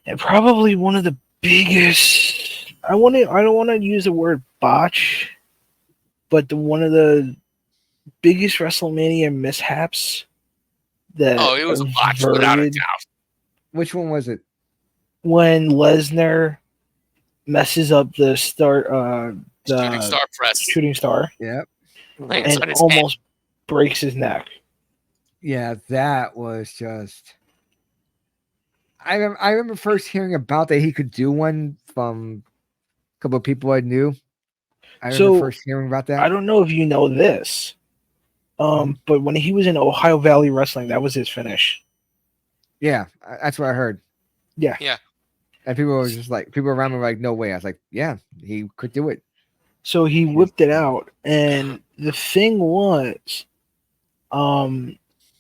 And probably one of the biggest. I don't want to use the word botch, but one of the biggest WrestleMania mishaps that Oh, it was a botch without a averted doubt. Which one was it? when Lesnar messes up the start, Shooting the Star Press. shooting star, Yeah. Lands and on his almost breaks his neck. Yeah, that was just. I remember first hearing about that he could do one from a couple of people I knew. I remember So, first hearing about that. I don't know if you know this, Mm-hmm. but when he was in Ohio Valley Wrestling, that was his finish. Yeah, that's what I heard. Yeah. Yeah. And people were just like, people around me were like, no way. I was like, yeah, he could do it. So he whipped it out, and the thing was,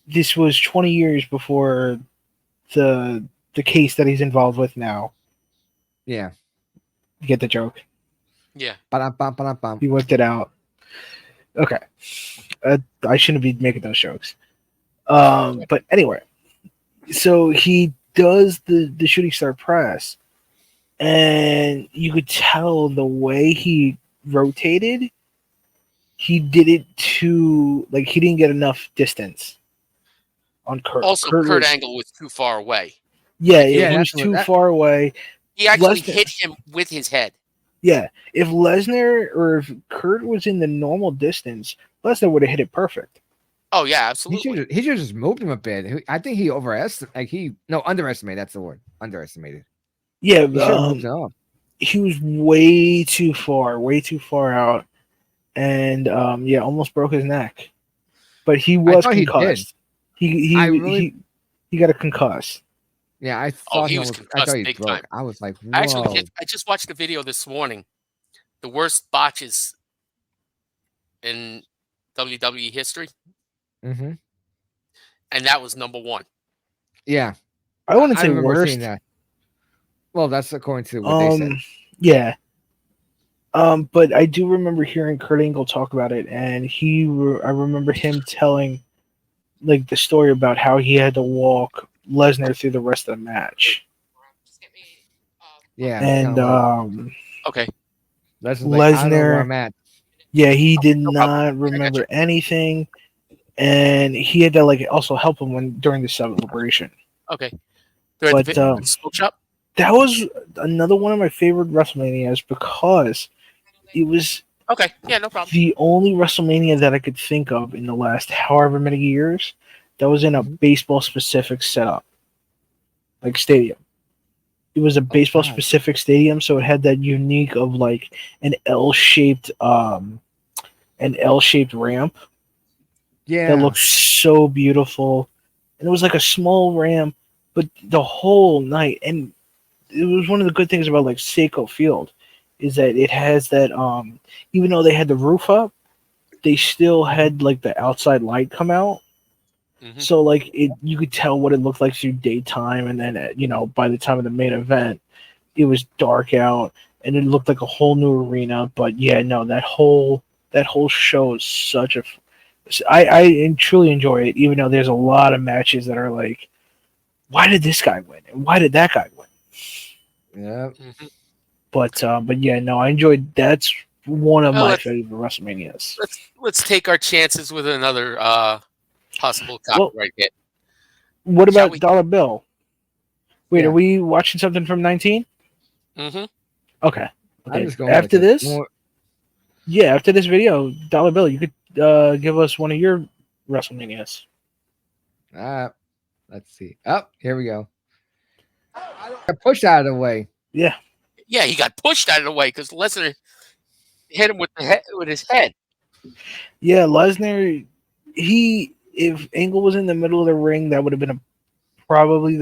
this was 20 years before the case that he's involved with now. Yeah. You get the joke? Yeah. Ba-dum-bum. He whipped it out. Okay, I shouldn't be making those jokes. But anyway, so he does the shooting star press, and you could tell the way he rotated. He did it too, like he didn't get enough distance on Kurt. Also, Kurt was, Angle was too far away. yeah, Yeah, he was that's too what- far away. He actually Lesnar- hit him with his head. Yeah, if Lesnar or if Kurt was in the normal distance, Lesnar would have hit it perfect. Oh yeah, He absolutely. should have just moved him a bit. I think he underestimated. That's the word. Underestimated. Yeah, He should have moved him up. he was way too far out, and almost broke his neck. But he was thought he concussed. He got a concuss. Yeah, I thought he was I concussed thought he big broke. time. I was like, whoa. Actually, I just watched a video this morning. The worst botches in WWE history, Mm-hmm. and that was number one. Yeah, I wouldn't say remember worst. seeing that. Well, that's according to what they said. Yeah. But I do remember hearing Kurt Angle talk about it, and I remember him telling, like, the story about how he had to walk Lesnar through the rest of the match. Yeah, And Okay. Leslie's like, I don't know where Lesnar, I'm at. yeah, he did no not problem. I got remember you. anything, and he had to like also help him during the celebration. Okay. They're at But, the smoke shop. That was another one of my favorite WrestleManias because it was Okay. Yeah, no problem. the only WrestleMania that I could think of in the last however many years that was in a Mhm. baseball specific setup, like stadium. It was a baseball wow. specific stadium, so it had that unique of like an L-shaped ramp Yeah, that looked so beautiful, and it was like a small ramp, but the whole night. And it was one of the good things about like Seiko Field is that it has that even though they had the roof up, they still had like the outside light come out. Mhm. So like you could tell what it looked like through daytime, and then by the time of the main event, it was dark out, and it looked like a whole new arena. But yeah, no, that whole show is such I truly enjoy it, even though there's a lot of matches that are like why did this guy win and why did that guy win? Yeah. Mhm. But yeah, no, I enjoyed. That's one of Well, my favorite WrestleManias. let's take our chances with another possible Well, copyright hit, what shall about we? Dollar Bill? Wait, Yeah. are we watching something from 19? Mm-hmm. Okay. I'm Okay. just going After with it. this, More, yeah, after this video, Dollar Bill, you could give us one of your WrestleManias. let's see. Oh, here we go. Got pushed out of the way. Yeah. Yeah, he got pushed out of the way because Lesnar hit him with his head. Yeah, Lesnar, if Angle was in the middle of the ring, that would have been probably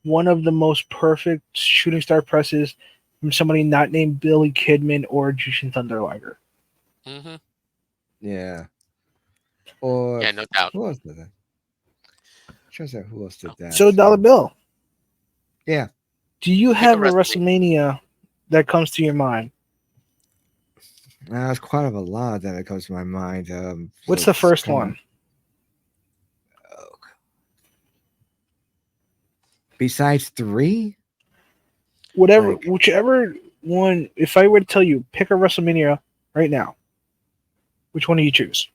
one of the most perfect shooting star presses from somebody not named Billy Kidman or Jushin Thunder Liger. Mm-hmm. Yeah. Or Yeah, no doubt. who else did that? Trying to say who else did that. So, Dollar Bill, Yeah. do you Pick a have a WrestleMania. WrestleMania that comes to your mind? There's quite a lot that comes to my mind. What's so the first come one? on. Besides 3? Whatever, Like, whichever one. If I were to tell you, pick a WrestleMania right now, which one do you choose?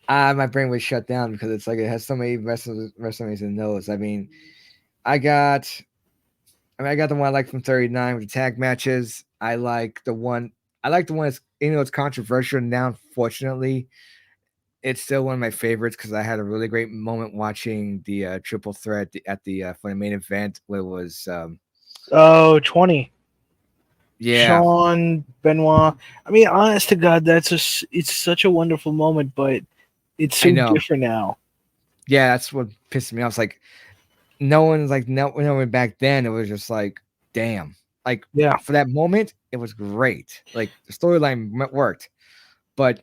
my brain was shut down because it's like it has so many WrestleManias in those. I got the one I like from 39 with the tag matches. I like the one that's, it's controversial now. Unfortunately, it's still one of my favorites because I had a really great moment watching the triple threat at the for the main event where it was 20. yeah. Sean Benoit. I mean, honest to God, it's such a wonderful moment, but it's I so know. different now. Yeah, that's what pissed me off. It's like no one back then. It was just like, damn. Like, Yeah. for that moment, it was great. Like, the storyline worked, but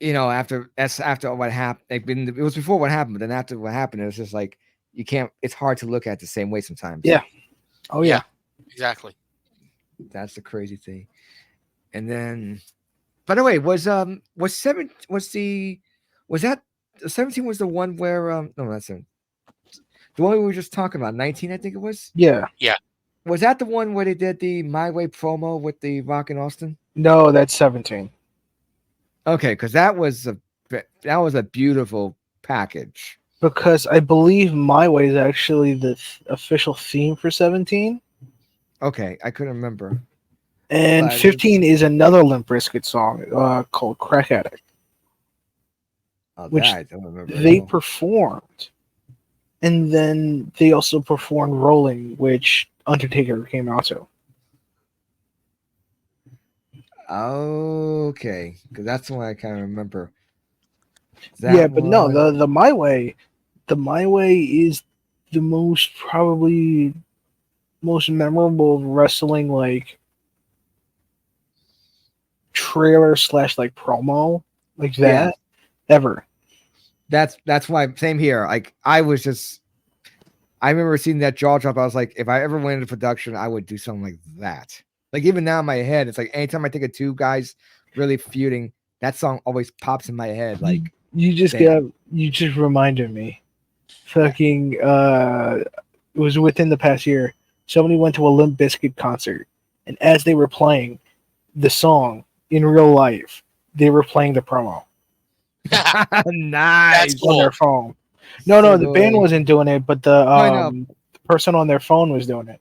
after what happened, it was before what happened, but then after what happened, it was just like you can't. It's hard to look at the same way sometimes. Yeah. Oh yeah. Exactly. That's the crazy thing. And then, by the way, was that 17 was the one where no, that's the one we were just talking about, 19, I think it was. Yeah. Yeah. Was that the one where they did the My Way promo with the Rock and Austin? No, that's 17. Okay, because that was a beautiful package. Because I believe My Way is actually the official theme for 17. Okay, I couldn't remember. And But 15 is another Limp Bizkit song called Crack Addict, which that I don't remember. they performed. And then they also performed Rolling, which Undertaker came out to. Okay, because that's the one I kind of remember. Yeah, but no, the My Way is the probably most memorable wrestling like trailer / like promo like that ever. That's why, same here. Like, I remember seeing that jaw drop. I was like, if I ever went into production, I would do something like that. Like, even now in my head, it's like anytime I think of two guys really feuding, that song always pops in my head. Like, you just reminded me. Fucking it was within the past year. Somebody went to a Limp Bizkit concert, and as they were playing the song in real life, they were playing the promo nice. Cool. on their phone. No, the band wasn't doing it, but the person on their phone was doing it.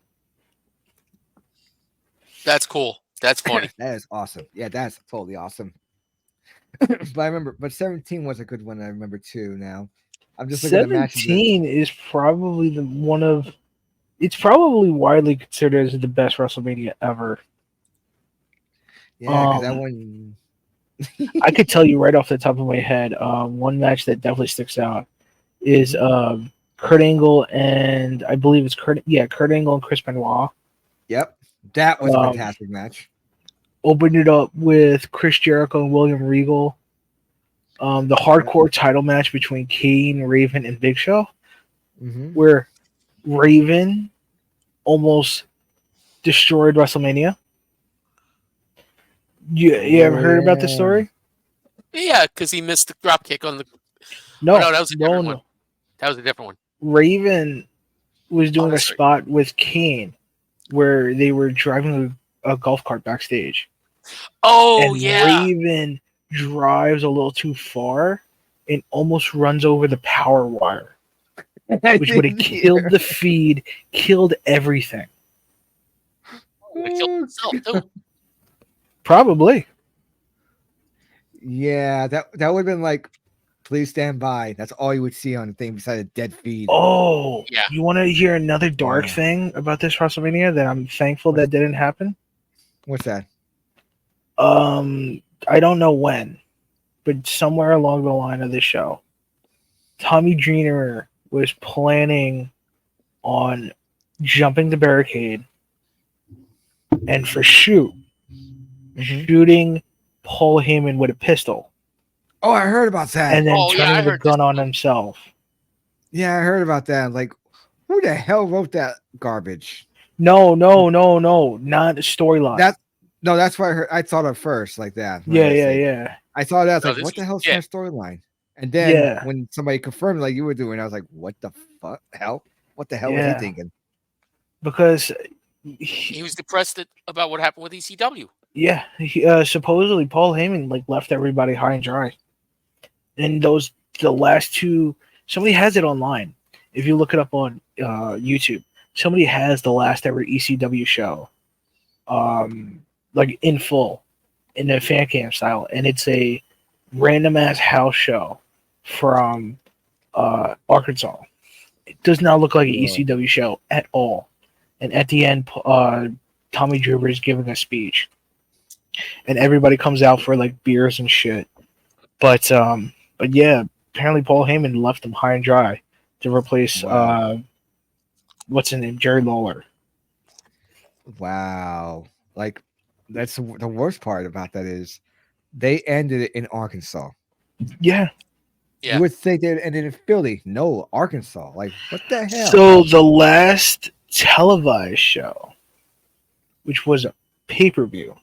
That's cool. That's funny. That is awesome. Yeah, that's totally awesome. but 17 was a good one. I remember too. Now, I'm just looking at the matches. 17 is probably it's probably widely considered as the best WrestleMania ever. Yeah, because that one. I could tell you right off the top of my head, one match that definitely sticks out is Kurt Angle and I believe it's Kurt Angle and Chris Benoit. Yep, that was a fantastic match. Opened it up with Chris Jericho and William Regal. The hardcore title match between Kane, Raven, and Big Show, where Raven almost destroyed WrestleMania. You ever heard about this story? Yeah, because he missed the drop kick on No, no, that was a no, different no. one. That was a different one. Raven was doing a that's right. spot with Kane where they were driving a golf cart backstage, Oh and yeah. Raven drives a little too far and almost runs over the power wire, I which would have didn't killed hear. the feed, killed everything. It killed himself too. Probably. Yeah, that would have been like, please stand by. That's all you would see on the thing besides a dead feed. Oh, Yeah. you want to hear another dark Yeah. thing about this WrestleMania that I'm thankful that didn't happen? What's that? I don't know when, but somewhere along the line of the show, Tommy Dreamer was planning on jumping the barricade and for Mhm. shooting Paul Heyman with a pistol Oh, I heard about that. and then Oh yeah, I turning the heard this. gun on himself. Yeah, I heard about that. Like, who the hell wrote that garbage? No, not a storyline. That no, that's what I heard. I thought of first like that. Yeah, Right? It's like, yeah. I thought that. I was No, like, this what the was hell's yeah. my storyline? And then Yeah. when somebody confirmed like you were doing, I was like, what the fuck? Hell? What the hell was he Yeah. thinking? Because He was depressed about what happened with ECW. supposedly Paul Heyman like left everybody high and dry. And the last two, somebody has it online. If you look it up on YouTube, somebody has the last ever ECW show, like in full, in a fan cam style, and it's a random ass house show from Arkansas. It does not look like an Whoa. ECW show at all. And at the end, Tommy Dreamer is giving a speech, and everybody comes out for like beers and shit. But yeah, apparently Paul Heyman left him high and dry to replace Wow. what's his name, Jerry Lawler. Wow. Like, that's the worst part about that is they ended it in Arkansas. Yeah. Yeah. You would think they'd ended in Philly. No, Arkansas. Like, what the hell? So the last televised show, which was a pay-per-view,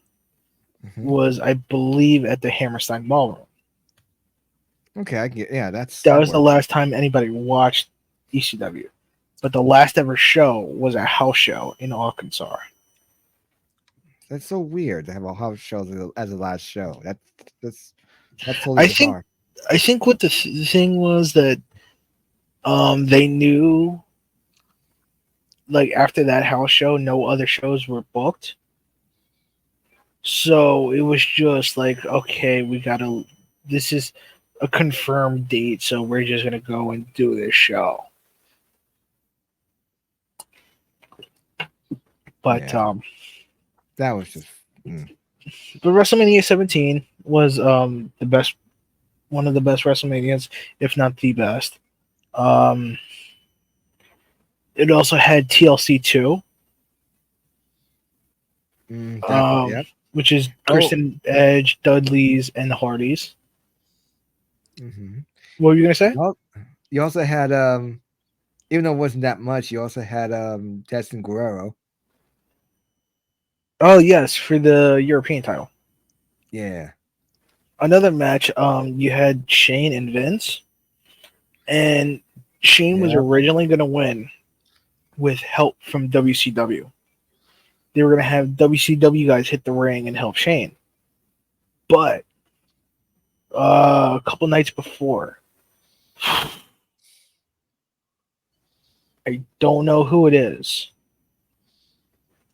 Mhm. was I believe at the Hammerstein Ballroom. Okay, I get. Yeah, That was the works. last time anybody watched ECW. But the last ever show was a house show in Arkansas. That's so weird to have a house show as the last show. That's totally I bizarre. think what the thing was that they knew like after that house show no other shows were booked. So it was just like, okay, this is a confirmed date, so we're just gonna go and do this show. But Yeah. That was just. but WrestleMania 17 was the best, one of the best WrestleManias, if not the best. It also had TLC 2, Yep. which is Kristen Edge, Dudley's, and the Hardys. Mhm. What were you gonna say? You also had even though it wasn't that much, you also had Destin Guerrero. Oh yes, for the European title. Yeah. Another match, you had Shane and Vince, and Shane was Yep. originally going to win with help from WCW. They were going to have WCW guys hit the ring and help Shane. But a couple nights before, I don't know who it is,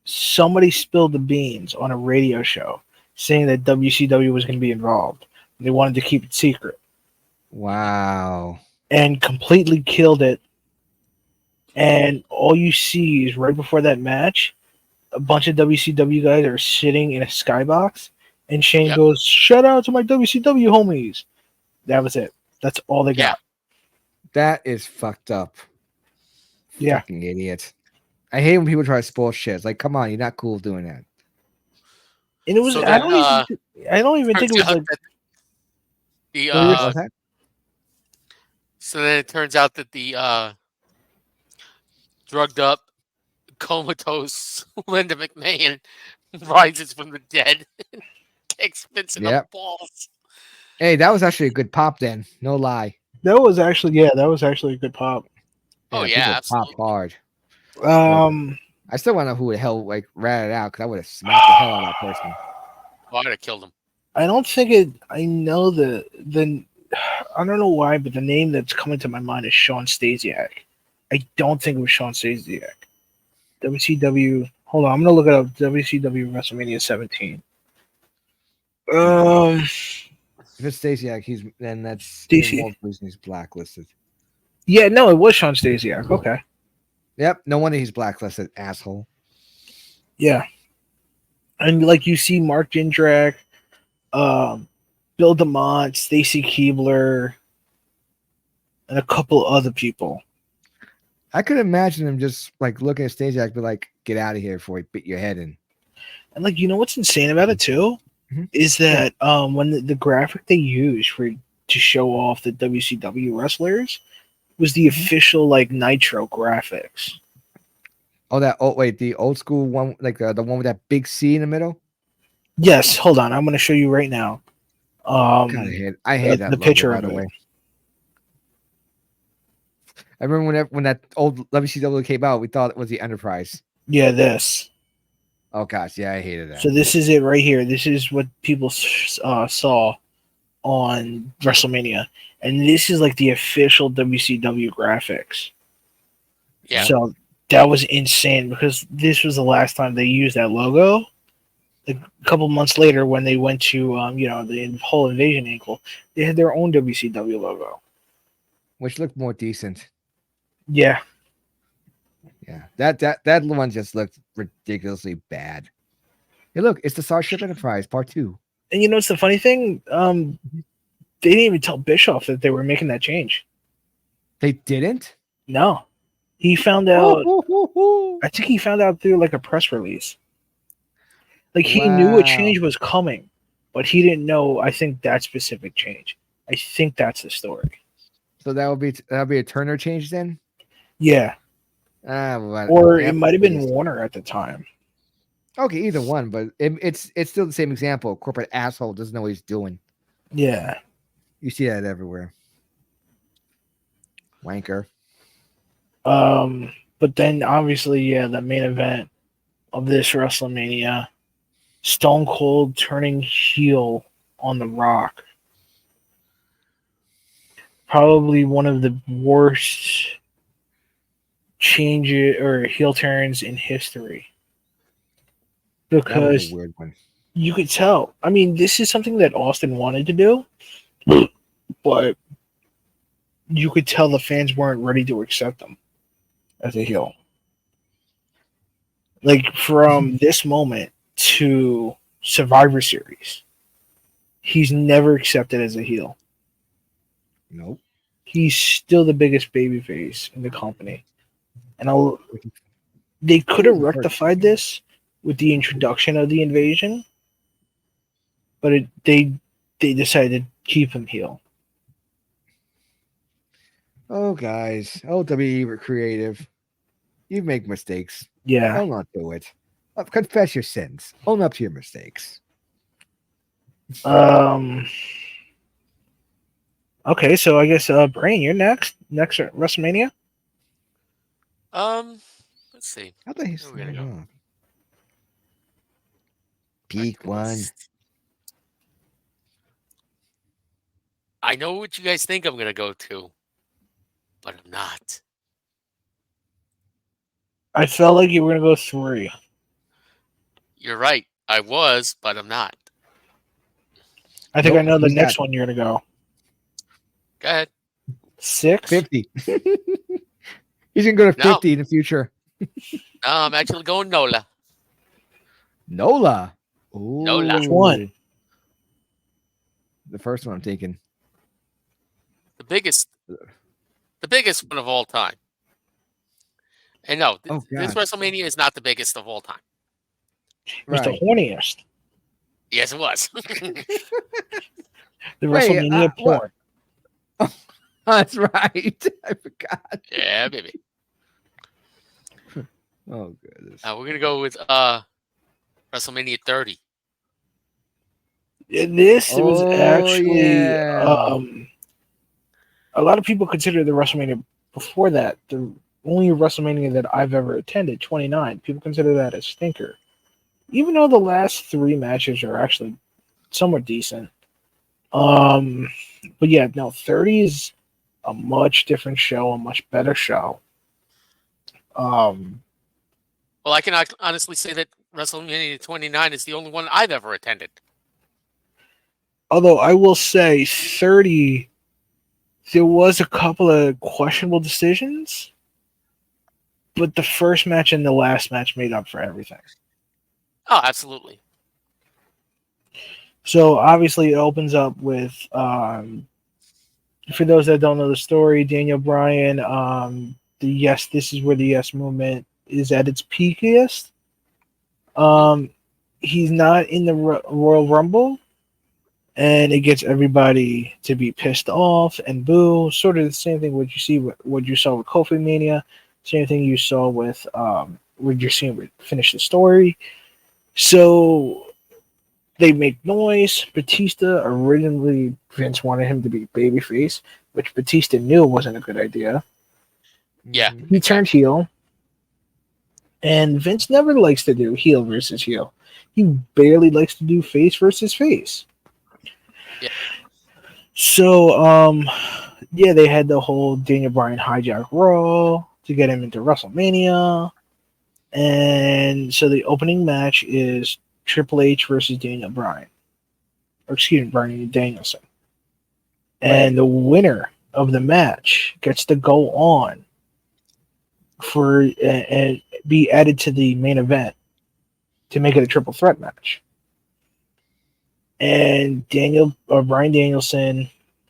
somebody spilled the beans on a radio show saying that WCW was going to be involved. They wanted to keep it secret. Wow. And completely killed it. And all you see is right before that match, a bunch of WCW guys are sitting in a skybox, and Shane Yep. goes, "Shout out to my WCW homies." That was it. That's all they Yeah. got. That is fucked up. Yeah. Fucking idiot. I hate when people try to spoil shit. It's like, come on, you're not cool doing that. And it was. So I then, don't even think it was turns out like that the What's that? so then it turns out that the drugged up, comatose Linda McMahon rises from the dead, kicks Vince in the Yep. balls. Hey, that was actually a good pop then. No lie. That was actually a good pop. Oh Yeah, yeah, people pop absolutely. hard. Um, I still want to know who the hell like ratted out because I would have smacked the hell out of that person. Oh, I'd have killed him. I don't think it. I know the. I don't know why, but the name that's coming to my mind is Sean Stasiak. I don't think it was Sean Stasiak. WCW. Hold on, I'm gonna look it up. WCW WrestleMania 17. Um, If it's Stasiak, then that's even DC. more reason he's blacklisted. Yeah, no, it was Sean Stasiak. Okay. Yep, no wonder he's blacklisted, asshole. Yeah, and like you see Mark Jindrak, um, Bill DeMont, Stacy Keebler, and a couple other people. I could imagine him just like looking at Stasiak, be like, "Get out of here before he bit your head in." And like you know what's insane about it too Mhm. is that when the graphic they used for to show off the WCW wrestlers was the official like Nitro graphics. Oh, the old school one, like the one with that big C in the middle. Yes, hold on, I'm going to show you right now. God, I hate that The logo, picture by of the it. way. I remember when that old WCW came out, we thought it was the Enterprise. Yeah, this. Oh gosh, yeah, I hated that. So this is it right here. This is what people saw on WrestleMania, and this is like the official WCW graphics. Yeah. So that was insane because this was the last time they used that logo. A couple months later, when they went to the whole Invasion ankle, they had their own WCW logo. Which looked more decent. Yeah, Yeah, that one just looked ridiculously bad. Hey, look, it's the Starship Enterprise Part 2. and you know what's the funny thing? They didn't even tell Bischoff that they were making that change. They didn't? No, he found out. I think he found out through like a press release. Like he knew a Wow. change was coming, but he didn't know. I think that specific change. I think that's the story. So that'll be a Turner change then? Yeah, Well, or it yep, might have been please. Warner at the time. Okay, either one, but it's still the same example. Corporate asshole doesn't know what he's doing. Yeah. You see that everywhere. Wanker. But then obviously, yeah, the main event of this WrestleMania, Stone Cold turning heel on The Rock. Probably one of the worst changes or heel turns in history. That was a Because weird one. you could tell. I mean, this is something that Austin wanted to do, but you could tell the fans weren't ready to accept him as a heel. Like from this moment to Survivor Series, he's never accepted as a heel. Nope. He's still the biggest babyface in the company, and they could have rectified this with the introduction of the invasion, but they decided to keep him heel. Oh, guys. WWE were creative. You make mistakes. Yeah. Own up to it. Confess your sins. Own up to your mistakes. Okay, so I guess Brain, you're next. Next WrestleMania. Let's see. How the Where are we gonna go? Back Peak to the one. list. I know what you guys think I'm gonna go to, but I'm not. I felt like you were gonna go 3. You're right. I was, but I'm not. I think I Nope, know the who's next that? one you're gonna go. Go ahead. 6. 50. He's gonna go to No. 50 in the future. No, I'm actually going Nola. Nola. Ooh. Nola. Which one? The first one I'm taking. The biggest one of all time. And no, this God. WrestleMania is not the biggest of all time. It was Right. the horniest. Yes, it was. The Wait, WrestleMania porn. That's right. I forgot. Yeah, baby. Oh goodness. We're gonna go with WrestleMania 30. This was Oh, actually yeah. a lot of people consider the WrestleMania before that the only WrestleMania that I've ever attended, 29. People consider that a stinker, even though the last three matches are actually somewhat decent. Um, but yeah, no, 30 is a much different show, a much better show. Um, Well, I can honestly say that WrestleMania 29 is the only one I've ever attended. Although I will say 30, there was a couple of questionable decisions, but the first match and the last match made up for everything. Oh, absolutely. So obviously it opens up with for those that don't know the story, Daniel Bryan, the yes, this is where the yes movement is at its peakiest. Um, he's not in the Royal Rumble, and it gets everybody to be pissed off and boo. Sort of the same thing what you saw with Kofi Mania, same thing you saw with what you're seeing with Finish the Story. So they make noise. Batista originally Vince wanted him to be babyface, which Batista knew wasn't a good idea. Yeah. He turned heel, and Vince never likes to do heel versus heel. He barely likes to do face versus face. Yeah. So, yeah, they had the whole Daniel Bryan hijack Raw to get him into WrestleMania, and so the opening match is Triple H versus Daniel Bryan, or excuse me, Bryan Danielson, and the winner of the match gets to go on for and be added to the main event to make it a triple threat match. And Bryan Danielson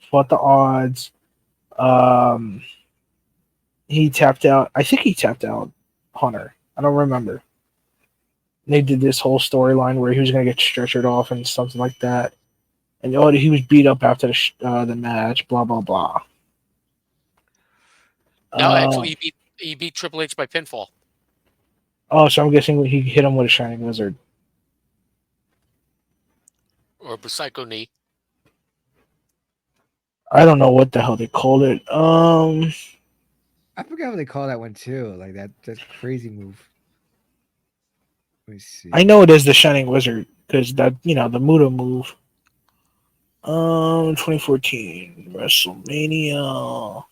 fought the odds. Um, he tapped out. I think he tapped out Hunter. I don't remember. They did this whole storyline where he was going to get stretchered off and something like that. And he was beat up after the match. Blah blah blah. No, actually, he beat Triple H by pinfall. Oh, so I'm guessing he hit him with a Shining Wizard. Or Psycho Knee. I don't know what the hell they called it. I forgot what they call that one too. Like that crazy move. Let me see. I know it is the Shining Wizard because that the Muda move. 2014 WrestleMania.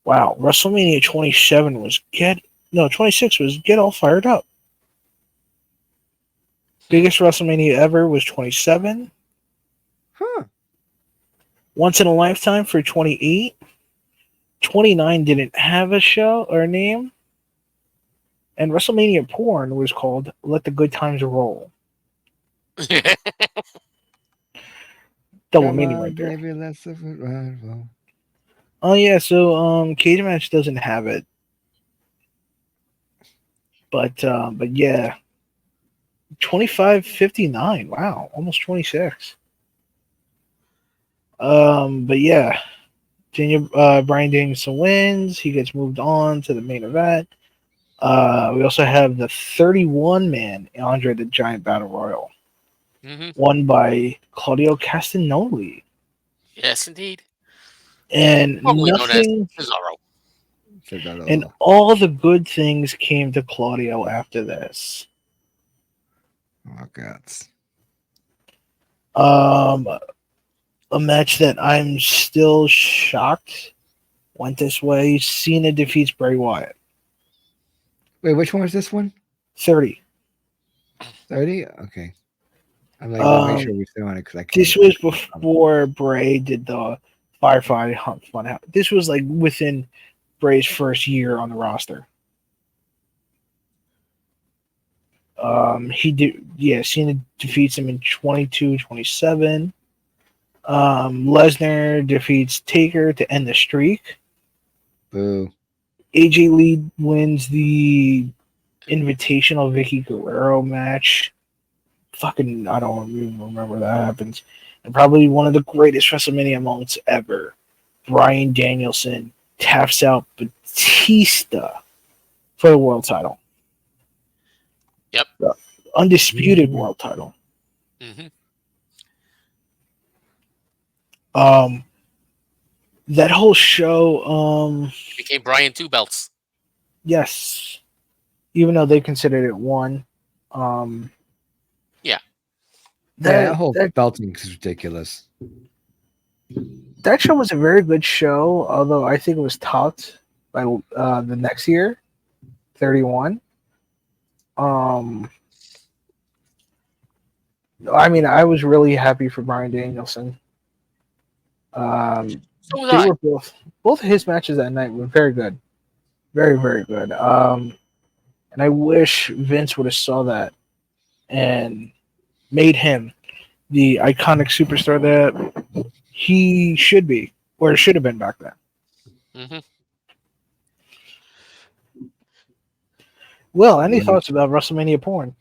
Wow, WrestleMania 27 was 26 was get all fired up. Biggest WrestleMania ever was 27. Huh. Once in a lifetime for 28. 29 didn't have a show or a name. And WrestleMania porn was called Let the Good Times Roll. Double Come meaning on, right there. baby, let's have it right. Well, Oh yeah, so Cage Match doesn't have it. But yeah. 25.59. Wow, almost 26. But yeah. Bryan Danielson wins. He gets moved on to the main event. We also have the 31 man Andre the Giant Battle Royal, won by Claudio Castagnoli. Yes, indeed. And Formerly known as nothing. Cesaro. And all the good things came to Claudio after this. Oh God. A match that I'm still shocked went this way. Cena defeats Bray Wyatt. Wait, which one was this one? 30. 30? Okay. I'm like, let me make sure we're still on it because I can't. This was before Bray did the Firefly Hunt Fun House. This was like within Bray's first year on the roster. Cena defeats him in 22-27. Lesnar defeats Taker to end the streak. Boo. AJ Lee wins the Invitational Vicky Guerrero match. Fucking, I don't even remember that happens. And probably one of the greatest WrestleMania moments ever. Bryan Danielson taps out Batista for the world title. Yep. The undisputed world title. Mm-hmm. That whole show, He became Brian Two Belts. yes, even though they considered it one, um, Yeah. Yeah, that that whole that belting is ridiculous. that show was a very good show. Although I think it was topped by the next year, 31. Um, I mean, I was really happy for Brian Danielson. So was They I. were both of his matches that night were very good, very very good. And I wish Vince would have saw that and made him the iconic superstar that he should be, or should have been back then. Hmm. Well, any thoughts about WrestleMania porn?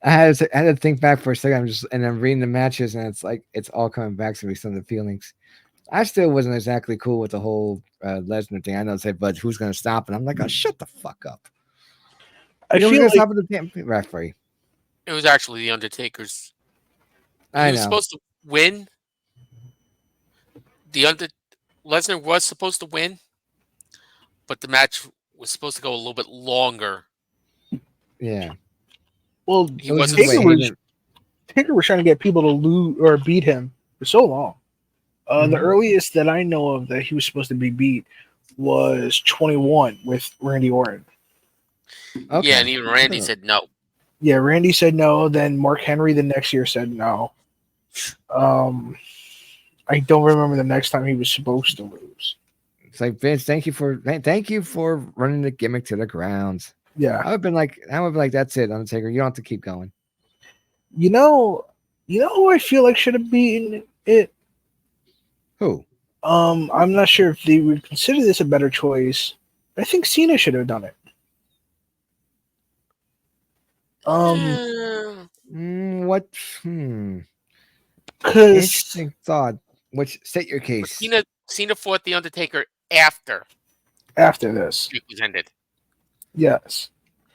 I had to think back for a second. I'm reading the matches, and it's like it's all coming back to me. Some of the feelings. I still wasn't exactly cool with the whole Lesnar thing. I know they said, but who's going to stop it? I'm like, oh, shut the fuck up. I You know who's feel going to like stop it? The damn referee. It was actually the Undertaker's. He I was know. supposed to win. The Under Lesnar was supposed to win, but the match was supposed to go a little bit longer. Yeah. well, He It was just wasn't. the way Taker he was didn't. Taker was trying to get people to lose or beat him for so long. The Mhm. earliest that I know of that he was supposed to be beat was 21 with Randy Orton. Okay. Yeah, and even Randy said no. Yeah, Randy said no. Then Mark Henry the next year said no. Um, I don't remember the next time he was supposed to lose. It's like Vince, thank you for running the gimmick to the ground. Yeah, I would have been like, that's it, Undertaker. You don't have to keep going. you know, who I feel like should have beaten it. Who? I'm not sure if they would consider this a better choice. I think Cena should have done it. Um, What? because Interesting thought. Which state your case? Cena fought the Undertaker after after the this, streak was ended. yes.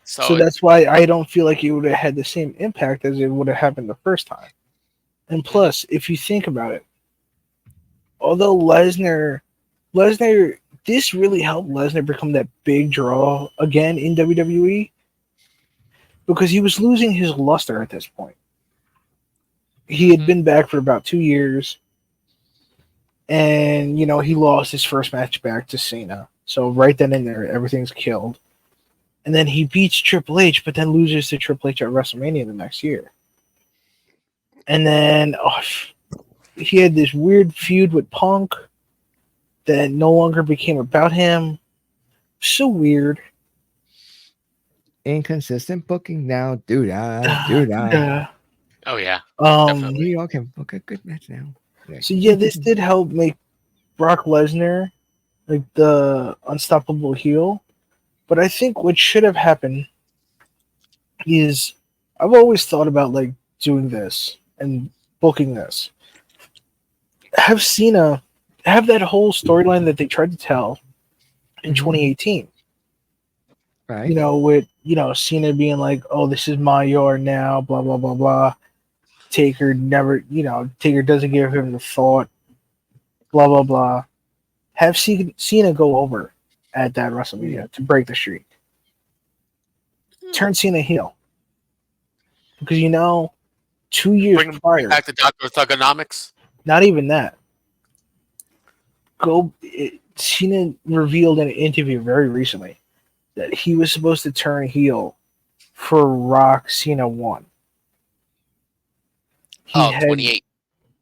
So So that's why I don't feel like it would have had the same impact as it would have happened the first time. And plus, if you think about it, although Lesnar, this really helped Lesnar become that big draw again in WWE because he was losing his luster at this point. He had been back for about 2 years, and he lost his first match back to Cena. So right then and there, everything's killed. And then he beats Triple H, but then loses to Triple H at WrestleMania the next year. And then he had this weird feud with Punk that no longer became about him. So weird. Inconsistent booking now, dude. Yeah. oh yeah, You definitely. all can book a good match now. Yeah. So yeah, this did help make Brock Lesnar like the unstoppable heel. But I think what should have happened is I've always thought about like doing this and booking this. Have Cena have that whole storyline that they tried to tell in 2018. Right. With Cena being like, "Oh, this is my yard now," blah blah blah blah. Taker never, Taker doesn't give him the thought, blah blah blah. Have Cena go over at that WrestleMania to break the streak. Turn Cena heel because 2 years Bring prior, back to Doctor Thugonomics. not even that. Cena revealed in an interview very recently that he was supposed to turn heel for Rock Cena 1. He had 28.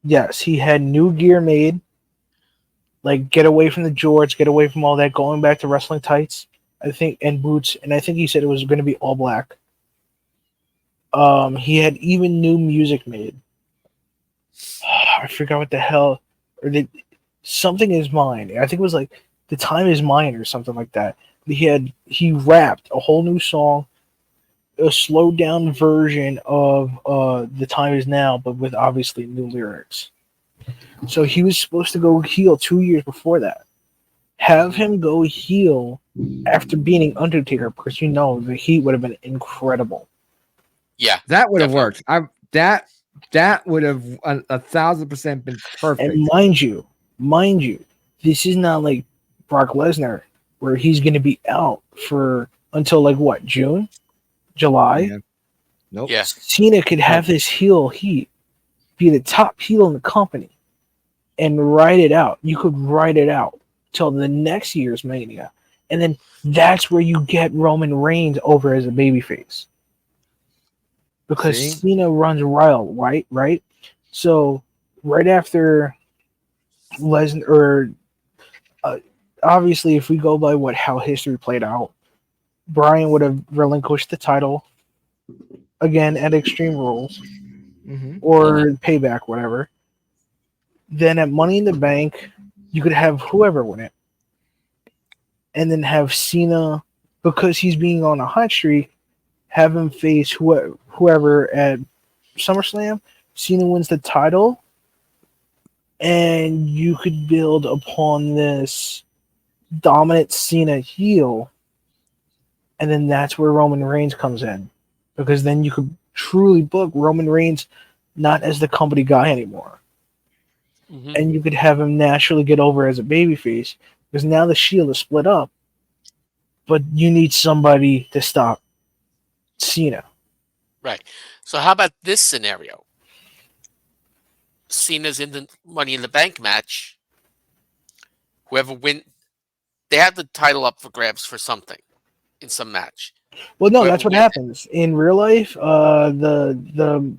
Yes, he had new gear made. Like get away from the jorts, get away from all that, going back to wrestling tights, I think, and boots, and I think he said it was going to be all black. He had even new music made. I forgot what the hell, something is mine. I think it was like the time is mine or something like that. He rapped a whole new song, a slowed down version of the time is now, but with obviously new lyrics. So he was supposed to go heel 2 years before that. Have him go heel after beating Undertaker because the heat would have been incredible. Yeah, That would have definitely. worked. That That would have 1,000% been perfect. And mind you, this is not like Brock Lesnar, where he's going to be out for until like what, June, July. Yeah. Nope. Yeah. Cena could have this heel heat, be the top heel in the company, and ride it out. You could ride it out till the next year's Mania, and then that's where you get Roman Reigns over as a babyface, because See? Cena runs wild, right? Right. So right after Lesnar, or uh, obviously, if we go by how history played out, Bryan would have relinquished the title again at Extreme Rules Mm-hmm. or Payback, whatever. Then at Money in the Bank, you could have whoever win it, and then have Cena, because he's being on a hot streak, have him face whoever at SummerSlam. Cena wins the title, and you could build upon this dominant Cena heel, and then that's where Roman Reigns comes in, because then you could truly book Roman Reigns not as the company guy anymore, Hmm. and you could have him naturally get over as a babyface, because now the Shield is split up, but you need somebody to stop Cena. Right. So how about this scenario? Cena's in the Money in the Bank match. Whoever win, they have the title up for grabs for something in some match. Well, no, Whoever that's what wins, happens in real life. The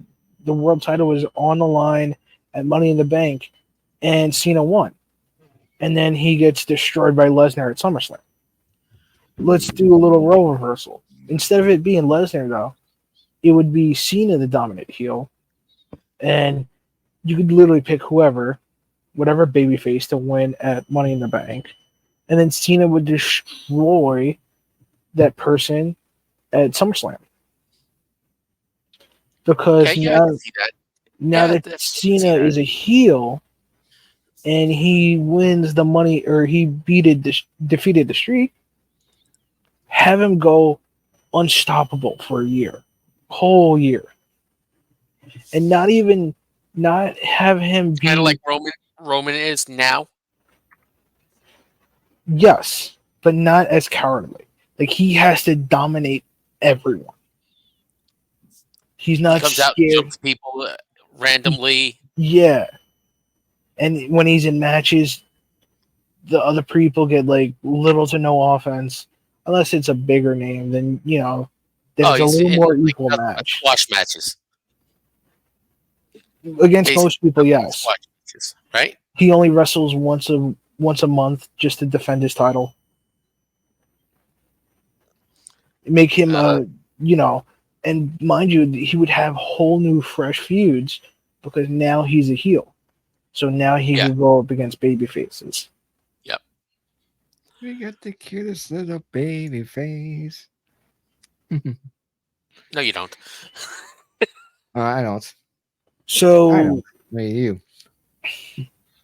world title was on the line at Money in the Bank, and Cena won, and then he gets destroyed by Lesnar at SummerSlam. Let's do a little role reversal. Instead of it being Lesnar, though, it would be Cena the dominant heel, and you could literally pick whatever babyface to win at Money in the Bank, and then Cena would destroy that person at SummerSlam. Because okay, yeah, I can see that. now Yeah, that definitely can see Cena that. is a heel and he wins the money, or he defeated the streak, have him go unstoppable for a year, whole year, and not have him Kind of be, like Roman is now. yes, but not as cowardly. Like, he has to dominate everyone. He's He not comes out and scared. jumps people randomly. Yeah, and when he's in matches, the other people get like little to no offense, unless it's a bigger name. Then then Oh, it's a he's little in more like equal match squash matches. against Basically, most people. Yes, squash matches, right? he only wrestles once a month just to defend his title. Make him Uh, and mind you, he would have whole new fresh feuds because now he's a heel. So now he yeah, can go up against baby faces. yep. We got the cutest little baby face. No, you don't. I don't. I So don't. Maybe you.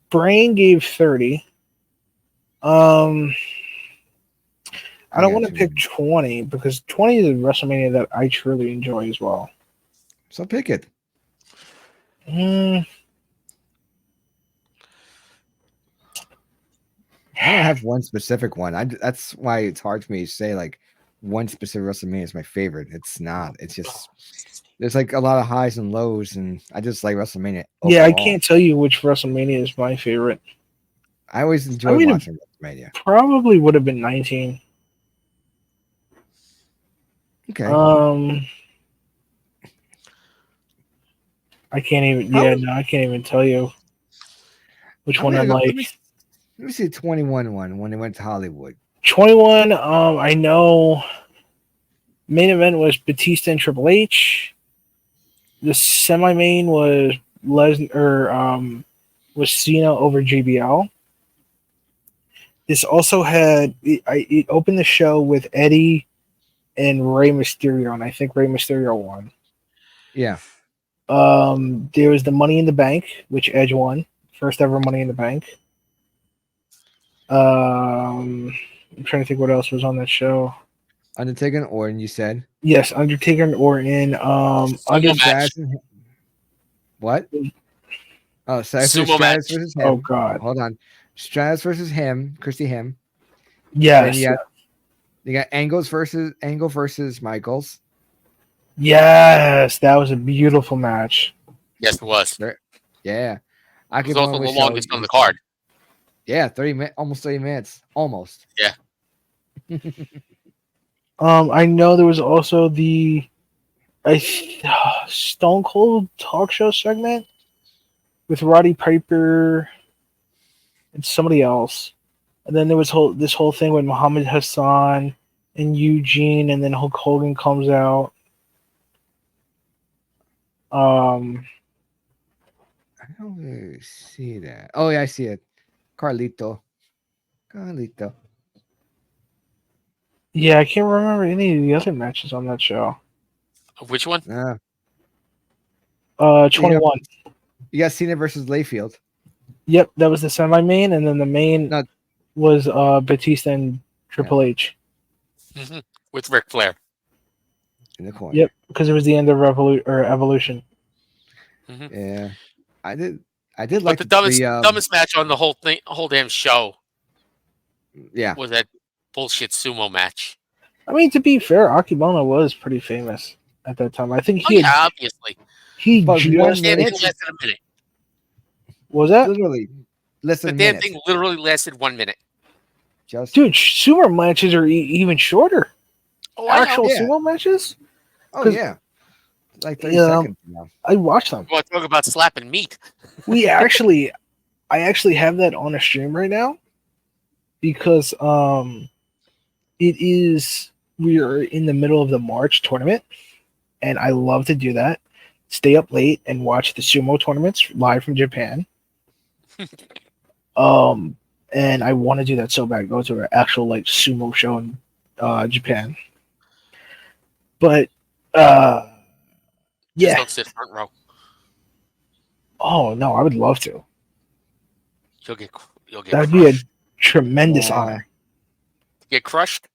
Brain gave 30. I don't want to pick 20 because 20 is a WrestleMania that I truly enjoy as well. So pick it. Mm, I don't have one specific one. That's why it's hard for me to say like one specific WrestleMania is my favorite. It's not. It's just there's like a lot of highs and lows, and I just like WrestleMania yeah, I overall. can't tell you which WrestleMania is my favorite. I always enjoy mean, watching WrestleMania. Probably would have been 19. Okay. I can't even. How- Yeah, no, I can't even tell you which I'm one I gonna go, like. let me see the 21 one when they went to Hollywood. 21. I know. Main event was Batista and Triple H. The semi-main was was Cena over JBL. This also had it opened the show with Eddie and Rey Mysterio, and I think Rey Mysterio won. Yeah. There was the Money in the Bank, which Edge won, first ever Money in the Bank. I'm trying to think what else was on that show. Undertaker and Orton, you said. Yes, Undertaker and Orton. Sumo match. What? Oh, Sumo Stratus match. versus him. Oh God. Hold on. Stratus versus him, Christy him. Yes. Then you got Angle versus Michaels. Yes, that was a beautiful match. Yes, it was. Yeah. It was also Akipon the was longest on the card. Yeah, 30 minutes, almost 30 minutes. Almost. Yeah. I know there was also the Stone Cold talk show segment with Roddy Piper and somebody else. And then there was this whole thing with Muhammad Hassan and Eugene, and then Hulk Hogan comes out. I don't really see that. Oh, yeah, I see it. Carlito. Yeah, I can't remember any of the other matches on that show. Which one? You 21. got Cena versus Layfield. Yep, that was the semi-main, and then the main No. was Batista and Triple H. Mm-hmm. With Ric Flair. In the corner. Yep, because it was the end of Evolution. Mm-hmm. Yeah. I did But like the dumbest match on the whole damn show yeah. was that bullshit sumo match. I mean, to be fair, Akibana was pretty famous at that time. I think he Obviously. he But just one Damn thing minute? lasted a minute. was that Literally less The than a damn minute. thing literally lasted 1 minute. Just dude. Sumo matches are even shorter. Oh, I know. Actual Yeah. sumo matches. Oh 'Cause, yeah. Like 30 Yeah. seconds now. I watched them. You want to talk about slapping meat? I actually have that on a stream right now because we are in the middle of the March tournament, and I love to do that. Stay up late and watch the sumo tournaments live from Japan. And I want to do that so bad. Go to an actual like sumo show in Japan. But Just yeah. don't sit front row. Oh no, I would love to. You'll get That would be a crushed. tremendous Yeah. honor. Get crushed?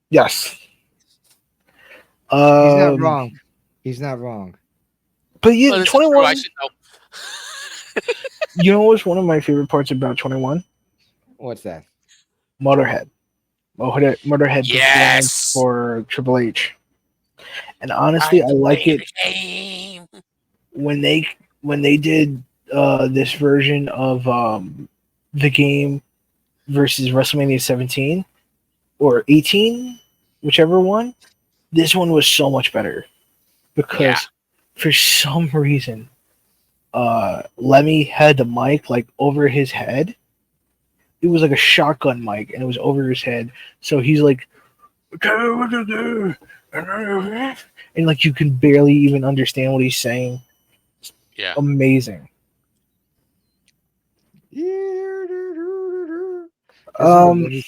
Yes. He's not wrong. He's not wrong. But Well, yeah, this is true. 21. I should know. You know what's one of my favorite parts about 21? What's that? Motorhead. Motorhead Yes. performed for Triple H. And honestly, I like it Game. when they did this version of the game versus WrestleMania 17 or 18, whichever one. This one was so much better because Yeah. for some reason, Lemmy had the mic like over his head. It was like a shotgun mic, and it was over his head. So he's like, and like you can barely even understand what he's saying. Yeah. Amazing. He's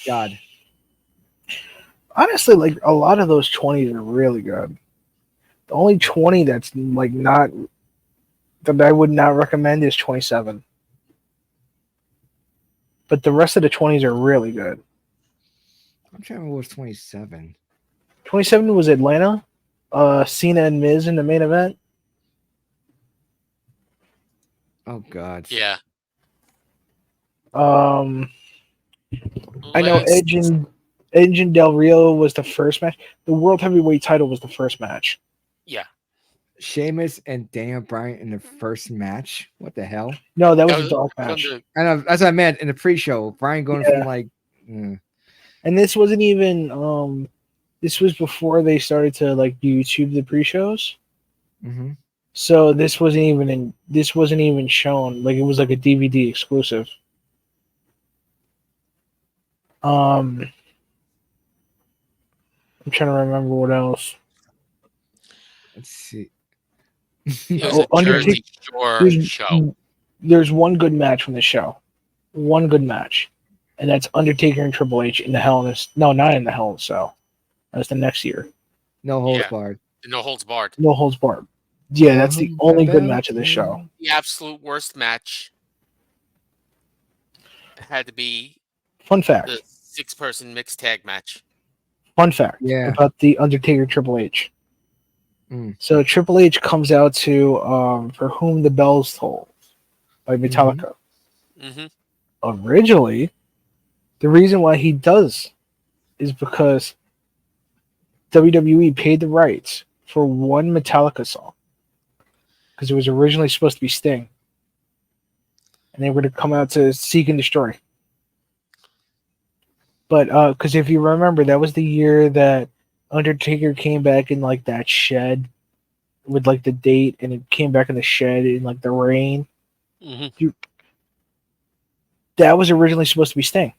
God. Honestly, like a lot of those 20s are really good. The only 20 that's like not that I would not recommend is 27. But the rest of the 20s are really good. I'm trying to remember what was 27. 27 was Atlanta. Cena and Miz in the main event. Oh God. Yeah. I know Edge and Del Rio was the first match. The World Heavyweight title was the first match. Yeah. Sheamus and Daniel Bryan in the first match. What the hell? No, that was a dark match. I know. That's what I meant in the pre-show. Bryan going from like. And this wasn't even. This was before they started to like YouTube the pre-shows. Mm-hmm. So this wasn't even shown. Like it was like a DVD exclusive. I'm trying to remember what else. Let's see. It was a Jersey Shore show. There's one good match from the show. One good match. And that's Undertaker and Triple H in the Hell in a... No, not in the Hell in a Cell. That's the next year. No holds barred. No holds barred. No holds barred. Yeah, that's the only good match of the show. The absolute worst match had to be Fun fact. the 6-person mixed tag match. Fun fact. Yeah. About the Undertaker Triple H. Mm. So Triple H comes out to For Whom the Bells Toll by Metallica. Mm-hmm. Originally, the reason why he does is because WWE paid the rights for one Metallica song because it was originally supposed to be Sting, and they were to come out to Seek and Destroy. But because if you remember, that was the year that Undertaker came back in like that shed with like the date, and it came back in the shed in like the rain. Mm-hmm. That was originally supposed to be Sting,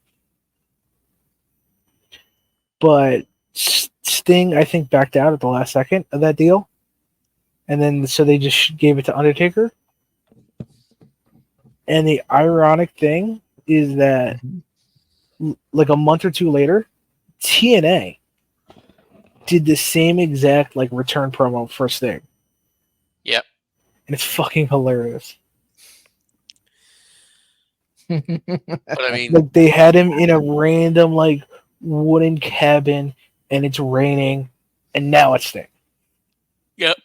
but Sting I think backed out at the last second of that deal, and then so they just gave it to Undertaker. And the ironic thing is that like a month or two later, TNA did the same exact like return promo for Sting. Yep. And it's fucking hilarious. But I mean, Like they had him in a random like wooden cabin and it's raining and now it's Sting. yep.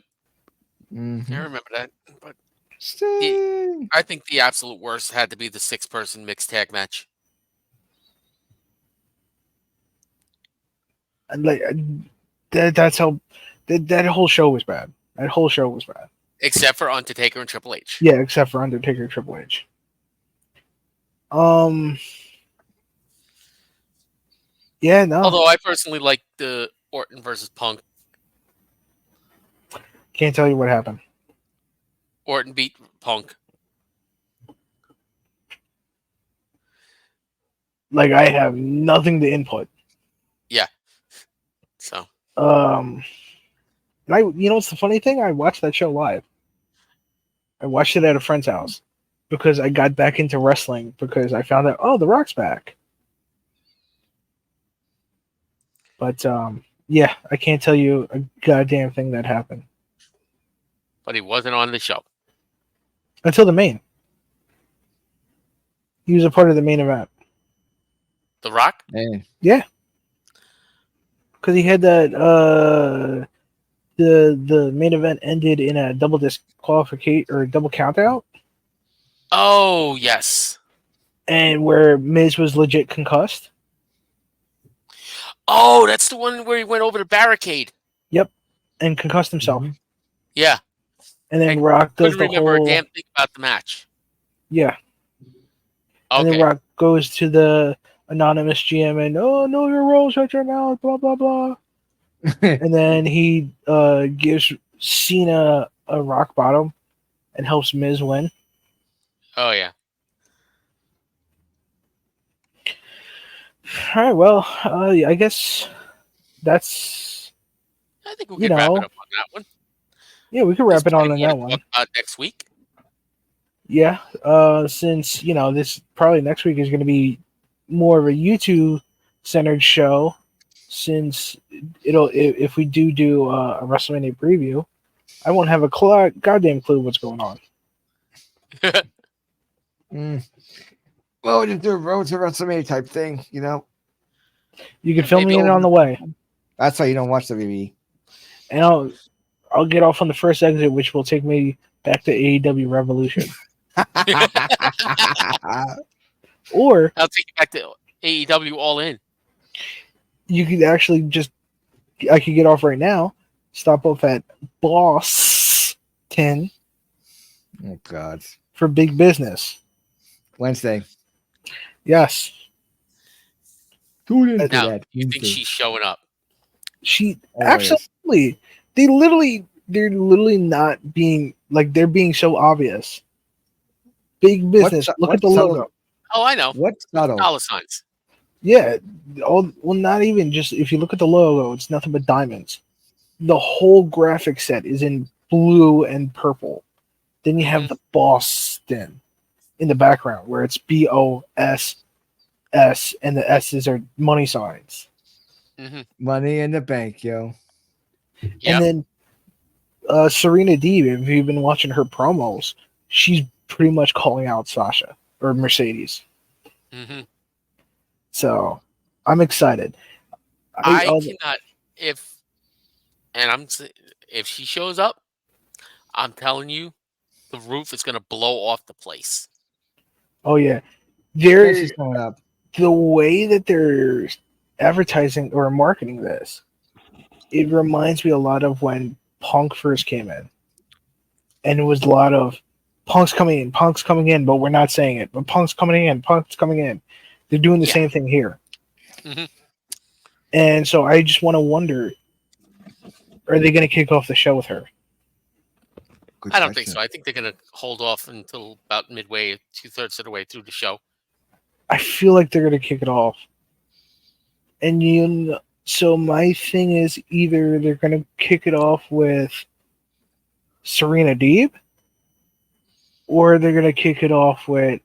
Mhm. I remember that. But Sting. I think the absolute worst had to be the 6-person mixed tag match. And like that's how that whole show was bad. That whole show was bad. Except for Undertaker and Triple H. Yeah, except for Undertaker and Triple H. Yeah, no. Although I personally like the Orton versus Punk. Can't tell you what happened. Orton beat Punk. Like I have nothing to input. Yeah. So. And you know what's the funny thing? I watched that show live. I watched it at a friend's house because I got back into wrestling because I found out, oh, The Rock's back. But yeah, I can't tell you a goddamn thing that happened But he wasn't on the show. until the main. He was a part of the main event. The Rock? Man. Yeah, because he had that. The main event ended in a double disqualification or double count out, Oh, yes. and where Miz was legit concussed. Oh, that's the one where he went over the barricade. Yep, and concussed himself. Mhm. Yeah. And then I Rock does Couldn't the remember whole a damn thing about the match. yeah. And then Okay. Rock goes to the anonymous GM and oh no your role, shut your mouth, blah blah blah. And then he gives Cena a rock bottom and helps Miz win. Oh, yeah. All right, well, I guess that's I think we You could wrap know, it up on that one. yeah. We could Is wrap it there on anything you that want one. to talk about next week? Yeah, since this probably next week is going to be more of a YouTube centered show. Since if we do a WrestleMania preview, I won't have a goddamn clue what's going on. Well, we just do a road to WrestleMania type thing, you know. You can Yeah, fill maybe me in on the way, That's why you don't watch WWE. and I'll get off on the first exit, which will take me back to AEW Revolution, or I'll take you back to AEW All In. you could actually I could get off right now, stop off at Boss 10 Oh God. for big business. Wednesday. Yes, Tune into Now, that. you think she's showing up? she Always. absolutely. They're literally not being like they're being so obvious. Big business. Look at the logo. Oh, I know. What's subtle? Dollar signs. Yeah. Well, not even just if you look at the logo, it's nothing but diamonds. The whole graphic set is in blue and purple. Then you have the Boston in the background where it's BOSS and the S's are money signs. Mm-hmm. Money in the bank, yo. Yeah. And then Serena Deeb, if you've been watching her promos, she's pretty much calling out Sasha or Mercedes. Mm-hmm. So I'm excited. I cannot, and If she shows up, I'm telling you, the roof is gonna blow off the place. Oh yeah, Yeah, they're she's coming up. the way that they're advertising or marketing this. It reminds me a lot of when Punk first came in, and it was a lot of Punk's coming in, but we're not saying it. But Punk's coming in, Punk's coming in. They're doing the Yeah. same thing here, Mhm. and so I just want to wonder: are they going to kick off the show with her? Good I don't think question. so. I think they're gonna hold off until about midway, 2/3 of the way through the show. I feel like they're going to kick it off, and so my thing is either they're going to kick it off with Serena Deeb, or they're going to kick it off with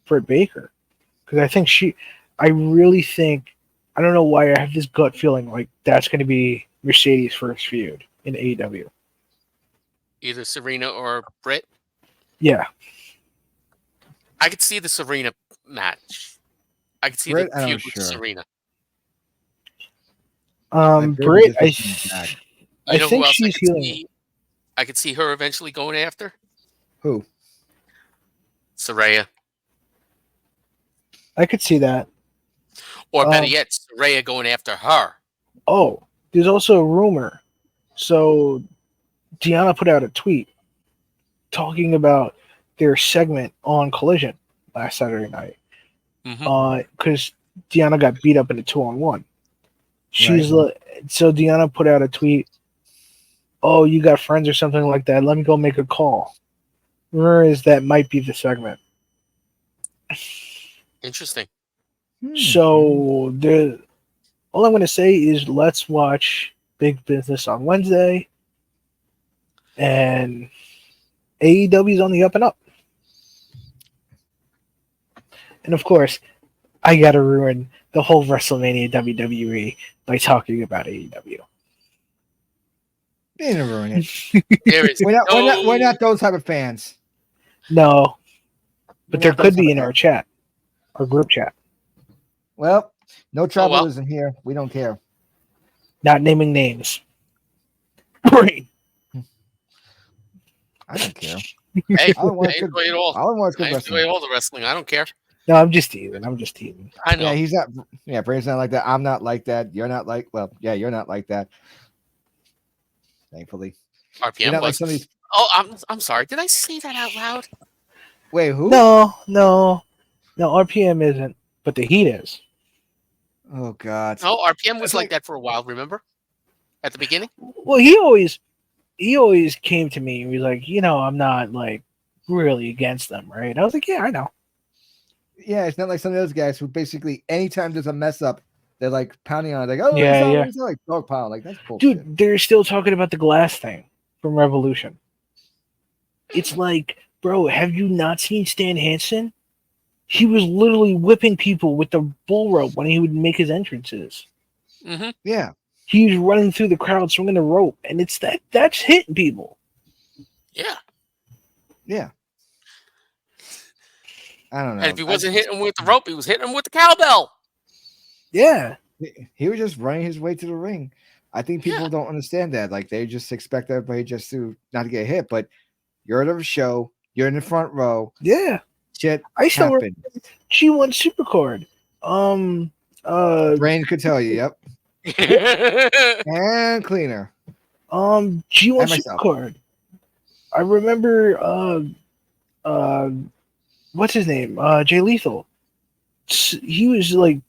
Britt Baker, because I really think, I don't know why I have this gut feeling like that's going to be Mercedes' first feud in AEW. Either Serena or Britt. Yeah, I could see the Serena match. I could see Britt, the I'm feud with sure. Serena. Britt Britt, just isn't back. You I know who think else I she's could healing. see? I could see her eventually going after Who? Saraya, I could see that. or better Um, yet, Saraya going after her. Oh, there's also a rumor. So Deanna put out a tweet talking about their segment on Collision last Saturday night. Mhm. Because Deanna got beat up in a 2-on-1. So Deanna put out a tweet. Oh, you got friends or something like that. Let me go make a call. Rumor is that might be the segment. Interesting. So all I'm going to say is let's watch Big Business on Wednesday, and AEW's on the up and up. And of course, I got to ruin the whole WrestleMania WWE by talking about AEW. They didn't ruin it. There is We're not those type of fans. No, but We're there not those could type be of in our fans. chat, our group chat. Well, no Oh, well. tribalism here. We don't care. Not naming names. Brain. I don't care. Hey, I don't want I good. enjoy it all. I don't want I good wrestling. enjoy all the wrestling. I don't care. No, I'm just teasing. I know. Yeah, he's not. Yeah, Brain's not like that. I'm not like that. You're not like. Well, yeah, you're not like that. Thankfully, you're RPM not like was. some of these. Oh, I'm sorry. Did I say that out loud? Wait, who? No. RPM isn't, but the Heat is. Oh God. No, RPM was It's like like- that for a while. Remember, at the beginning. Well, he always came to me and was like, I'm not like really against them, right? I was like, yeah, I know. Yeah, it's not like some of those guys who basically anytime there's a mess up, they're like pounding on it, like, oh, Yeah. it's not like dog pound. Like that's bullshit. Dude, they're still talking about the glass thing from Revolution. It's like, bro, have you not seen Stan Hansen? He was literally whipping people with the bull rope when he would make his entrances. Mm-hmm. Yeah. He was running through the crowd swinging the rope, and it's that's hitting people. Yeah. Yeah. I don't know. And if he wasn't hitting him with the rope, he was hitting him with the cowbell. Yeah. He was just running his way to the ring. I think people don't understand that. Like they just expect everybody just to not to get hit, but you're at a show, you're in the front row. Yeah. Shit I still happened. G1 Supercard. Brain could tell you, yep. And cleaner. G1 And myself. Supercard. I remember what's his name? Jay Lethal. He was like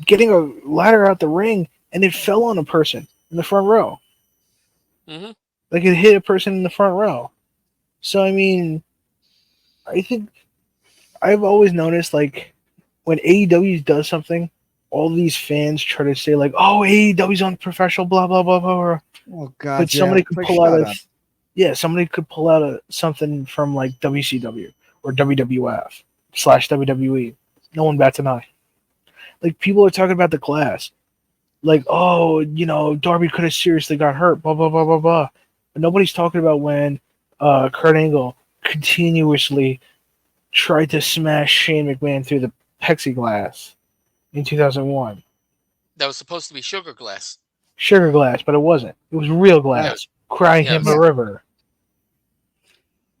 getting a ladder out the ring and it fell on a person in the front row. Mm-hmm. Like it hit a person in the front row. So I mean, I think I've always noticed like when AEW does something, all these fans try to say like, "Oh, AEW's unprofessional," blah blah blah blah. blah. Oh God! But somebody could pull out somebody could pull out something from like WCW or WWF / WWE. No one bats an eye. Like people are talking about the class, like, oh, Darby could have seriously got hurt, blah blah blah blah blah. But nobody's talking about when Kurt Angle continuously tried to smash Shane McMahon through the plexiglass in 2001. That was supposed to be sugar glass. Sugar glass, but it wasn't. It was real glass. Cry him Yes. a river.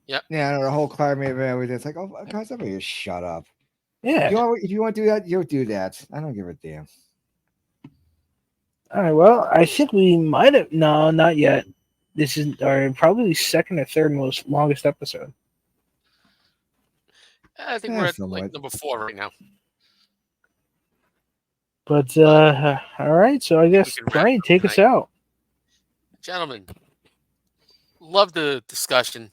Yeah, I know the whole climate and everything. It's like, oh, guys, everybody just shut up. Yeah. If you want to do that, you'll do that. I don't give a damn. All right. Well, I think we might have. No, not yet. This is our probably second or third most longest episode. I think we're Yeah, at like somewhat. number 4 right now. But all right. So I guess can wrap Brian, up take us tonight. out. Gentlemen, love the discussion.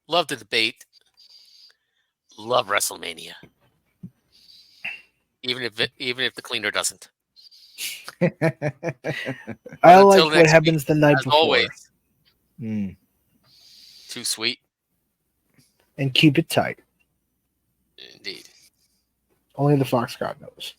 Love the debate. Love WrestleMania. Even if the cleaner doesn't. I But like until what next happens the night as before, always, Mm. too sweet. and keep it tight. Indeed. Only the Fox God knows.